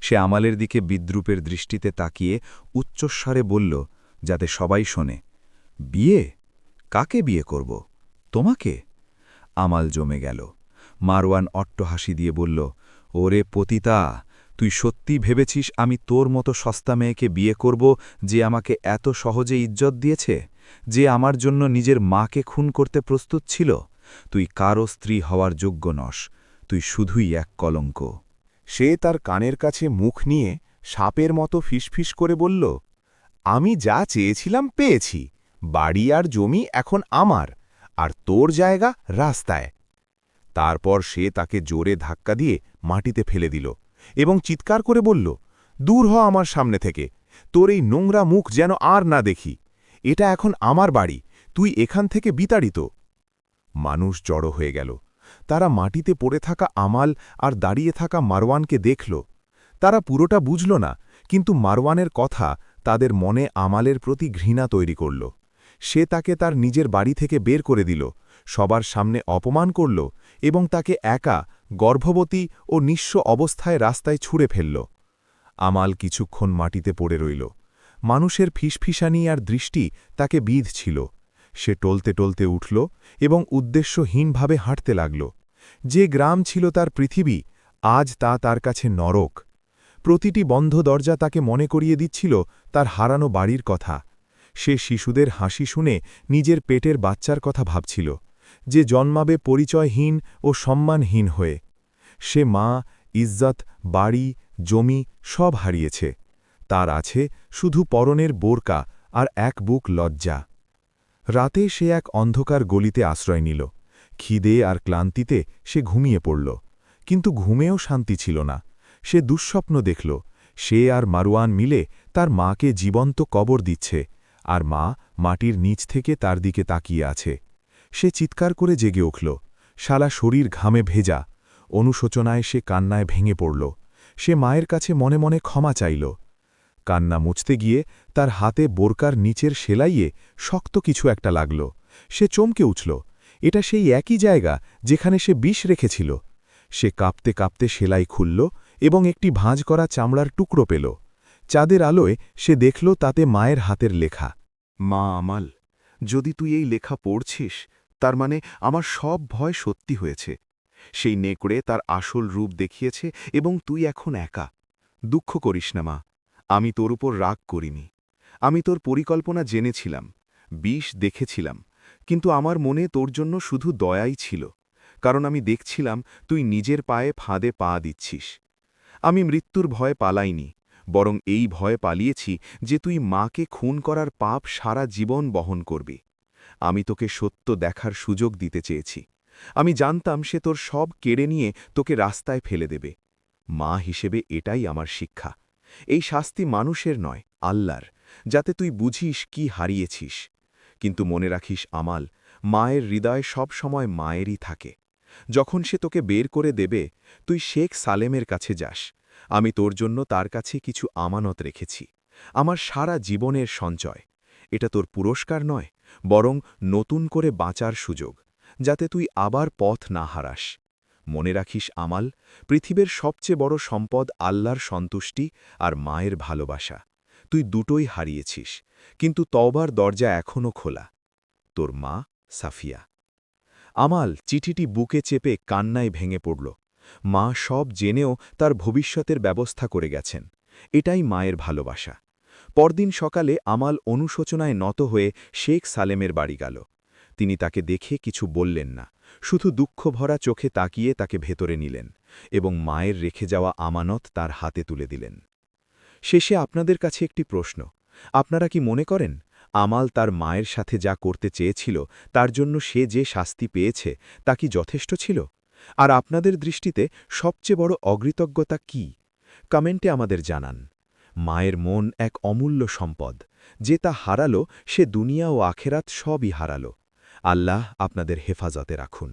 সে আমালের দিকে বিদ্রূপের দৃষ্টিতে তাকিয়ে উচ্চস্বরে বলল, যাতে সবাই শোনে, বিয়ে? কাকে বিয়ে করব? তোমাকে? আমাল জমে গেল। মারওয়ান অট্টহাসি দিয়ে বলল, ওরে পতিতা, তুই সত্যি ভেবেছিস আমি তোর মতো সস্তা মেয়েকে বিয়ে করব, যে আমাকে এত সহজে ইজ্জত দিয়েছে, যে আমার জন্য নিজের মাকে খুন করতে প্রস্তুত ছিল? তুই কারো স্ত্রী হওয়ার যোগ্য নস, তুই শুধুই এক কলঙ্ক। সে তার কানের কাছে মুখ নিয়ে সাপের মতো ফিসফিস করে বলল, আমি যা চেয়েছিলাম পেয়েছি, বাড়ি আর জমি এখন আমার, আর তোর জায়গা রাস্তায়। তারপর সে তাকে জোরে ধাক্কা দিয়ে মাটিতে ফেলে দিল এবং চিৎকার করে বলল, দূর হ আমার সামনে থেকে, তোর এই নোংরা মুখ যেন আর না দেখি। এটা এখন আমার বাড়ি, তুই এখান থেকে বিতাড়িত। মানুষ জড়ো হয়ে গেল। তারা মাটিতে পড়ে থাকা আমাল আর দাঁড়িয়ে থাকা মারওয়ানকে দেখল। তারা পুরোটা বুঝল না, কিন্তু মারওয়ানের কথা তাদের মনে আমালের প্রতি ঘৃণা তৈরি করল। সে তাকে তার নিজের বাড়ি থেকে বের করে দিল, সবার সামনে অপমান করল এবং তাকে একা, গর্ভবতী ও নিঃস্ব অবস্থায় রাস্তায় ছুঁড়ে ফেলল। আমাল কিছুক্ষণ মাটিতে পড়ে রইল। মানুষের ফিসফিসানি আর দৃষ্টি তাকে বিঁধছিল। সে টলতে টলতে উঠল এবং উদ্দেশ্যহীনভাবে হাঁটতে লাগল। যে গ্রাম ছিল তার পৃথিবী, আজ তা তার কাছে নরক। প্রতিটি বন্ধ দরজা তাকে মনে করিয়ে দিচ্ছিল তার হারানো বাড়ির কথা। সে শিশুদের হাসি শুনে নিজের পেটের বাচ্চার কথা ভাবছিল, যে জন্মাবে পরিচয়হীন ও সম্মানহীন হয়ে। সে মা, ইজ্জত, বাড়ি, জমি সব হারিয়েছে। তার আছে শুধু পরনের বোরকা আর এক বুক লজ্জা। রাতে সে এক অন্ধকার গলিতে আশ্রয় নিল। খিদে আর ক্লান্তিতে সে ঘুমিয়ে পড়ল, কিন্তু ঘুমেও শান্তি ছিল না। সে দুঃস্বপ্ন দেখল, সে আর মারওয়ান মিলে তার মাকে জীবন্ত কবর দিচ্ছে, আর মা মাটির নিচ থেকে তার দিকে তাকিয়ে আছে। সে চিৎকার করে জেগে উঠল, সারা শরীর ঘামে ভেজা। অনুশোচনায় সে কান্নায় ভেঙে পড়ল। সে মায়ের কাছে মনে মনে ক্ষমা চাইল। কান্না মুছতে গিয়ে তার হাতে বোরকার নিচের সেলাইয়ে শক্ত কিছু একটা লাগল। সে চমকে উঠল, এটা সেই একই জায়গা যেখানে সে বিষ রেখেছিল। সে কাঁপতে কাঁপতে সেলাই খুলল এবং একটি ভাঁজ করা চামড়ার টুকরো পেল। চাঁদের আলোয় সে দেখল তাতে মায়ের হাতের লেখা, মা আমাল, যদি তুই এই লেখা পড়ছিস, তার মানে আমার সব ভয় সত্যি হয়েছে। সেই নেকড়ে তার আসল রূপ দেখিয়েছে এবং তুই এখন একা। দুঃখ করিস না মা, আমি তোর উপর রাগ করিনি। আমি তোর পরিকল্পনা জেনেছিলাম, বিষ দেখেছিলাম, কিন্তু আমার মনে তোর জন্য শুধু দয়াই ছিল, কারণ আমি দেখছিলাম তুই নিজের পায়ে ফাঁদে পা দিচ্ছিস। আমি মৃত্যুর ভয় পালাইনি, বরং এই ভয় পালিয়েছি যে তুই মাকে খুন করার পাপ সারা জীবন বহন করবি। আমি তোকে সত্য দেখার সুযোগ দিতে চেয়েছি। আমি জানতাম সে তোর সব কেড়ে নিয়ে তোকে রাস্তায় ফেলে দেবে। মা হিসেবে এটাই আমার শিক্ষা। এই শাস্তি মানুষের নয়, আল্লাহর, যাতে তুই বুঝিস কি হারিয়েছিস। কিন্তু মনে রাখিস আমাল, মায়ের হৃদয় সব সময় মায়েরই থাকে। যখন সে তোকে বের করে দেবে, তুই শেখ সালেমের কাছে যাস। আমি তোর জন্য তার কাছে কিছু আমানত রেখেছি, আমার সারা জীবনের সঞ্চয়। এটা তোর পুরস্কার নয়, বরং নতুন করে বাঁচার সুযোগ, যাতে তুই আবার পথ না হারাস। মনে রাখিস আমাল, পৃথিবীর সবচেয়ে বড় সম্পদ আল্লাহর সন্তুষ্টি আর মায়ের ভালোবাসা। তুই দুটোই হারিয়েছিস, কিন্তু তওবার দরজা এখনও খোলা। তোর মা, সাফিয়া। আমাল চিঠিটি বুকে চেপে কান্নায় ভেঙে পড়ল। মা সব জেনেও তার ভবিষ্যতের ব্যবস্থা করে গেছেন। এটাই মায়ের ভালোবাসা। পরদিন সকালে আমাল অনুশোচনায় নত হয়ে শেখ সালেমের বাড়ি গেল। তিনি তাকে দেখে কিছু বললেন না, শুধু দুঃখভরা চোখে তাকিয়ে তাকে ভেতরে নিলেন এবং মায়ের রেখে যাওয়া আমানত তার হাতে তুলে দিলেন। শেষে আপনাদের কাছে একটি প্রশ্ন, আপনারা কি মনে করেন আমাল তার মায়ের সাথে যা করতে চেয়েছিল তার জন্য সে যে শাস্তি পেয়েছে তা কি যথেষ্ট ছিল? আর আপনাদের দৃষ্টিতে সবচেয়ে বড় অকৃতজ্ঞতা কি? কমেন্টে আমাদের জানান। মায়ের মন এক অমূল্য সম্পদ, যে তা হারালো সে দুনিয়া ও আখেরাত সবই হারালো। আল্লাহ আপনাদের হেফাজতে রাখুন।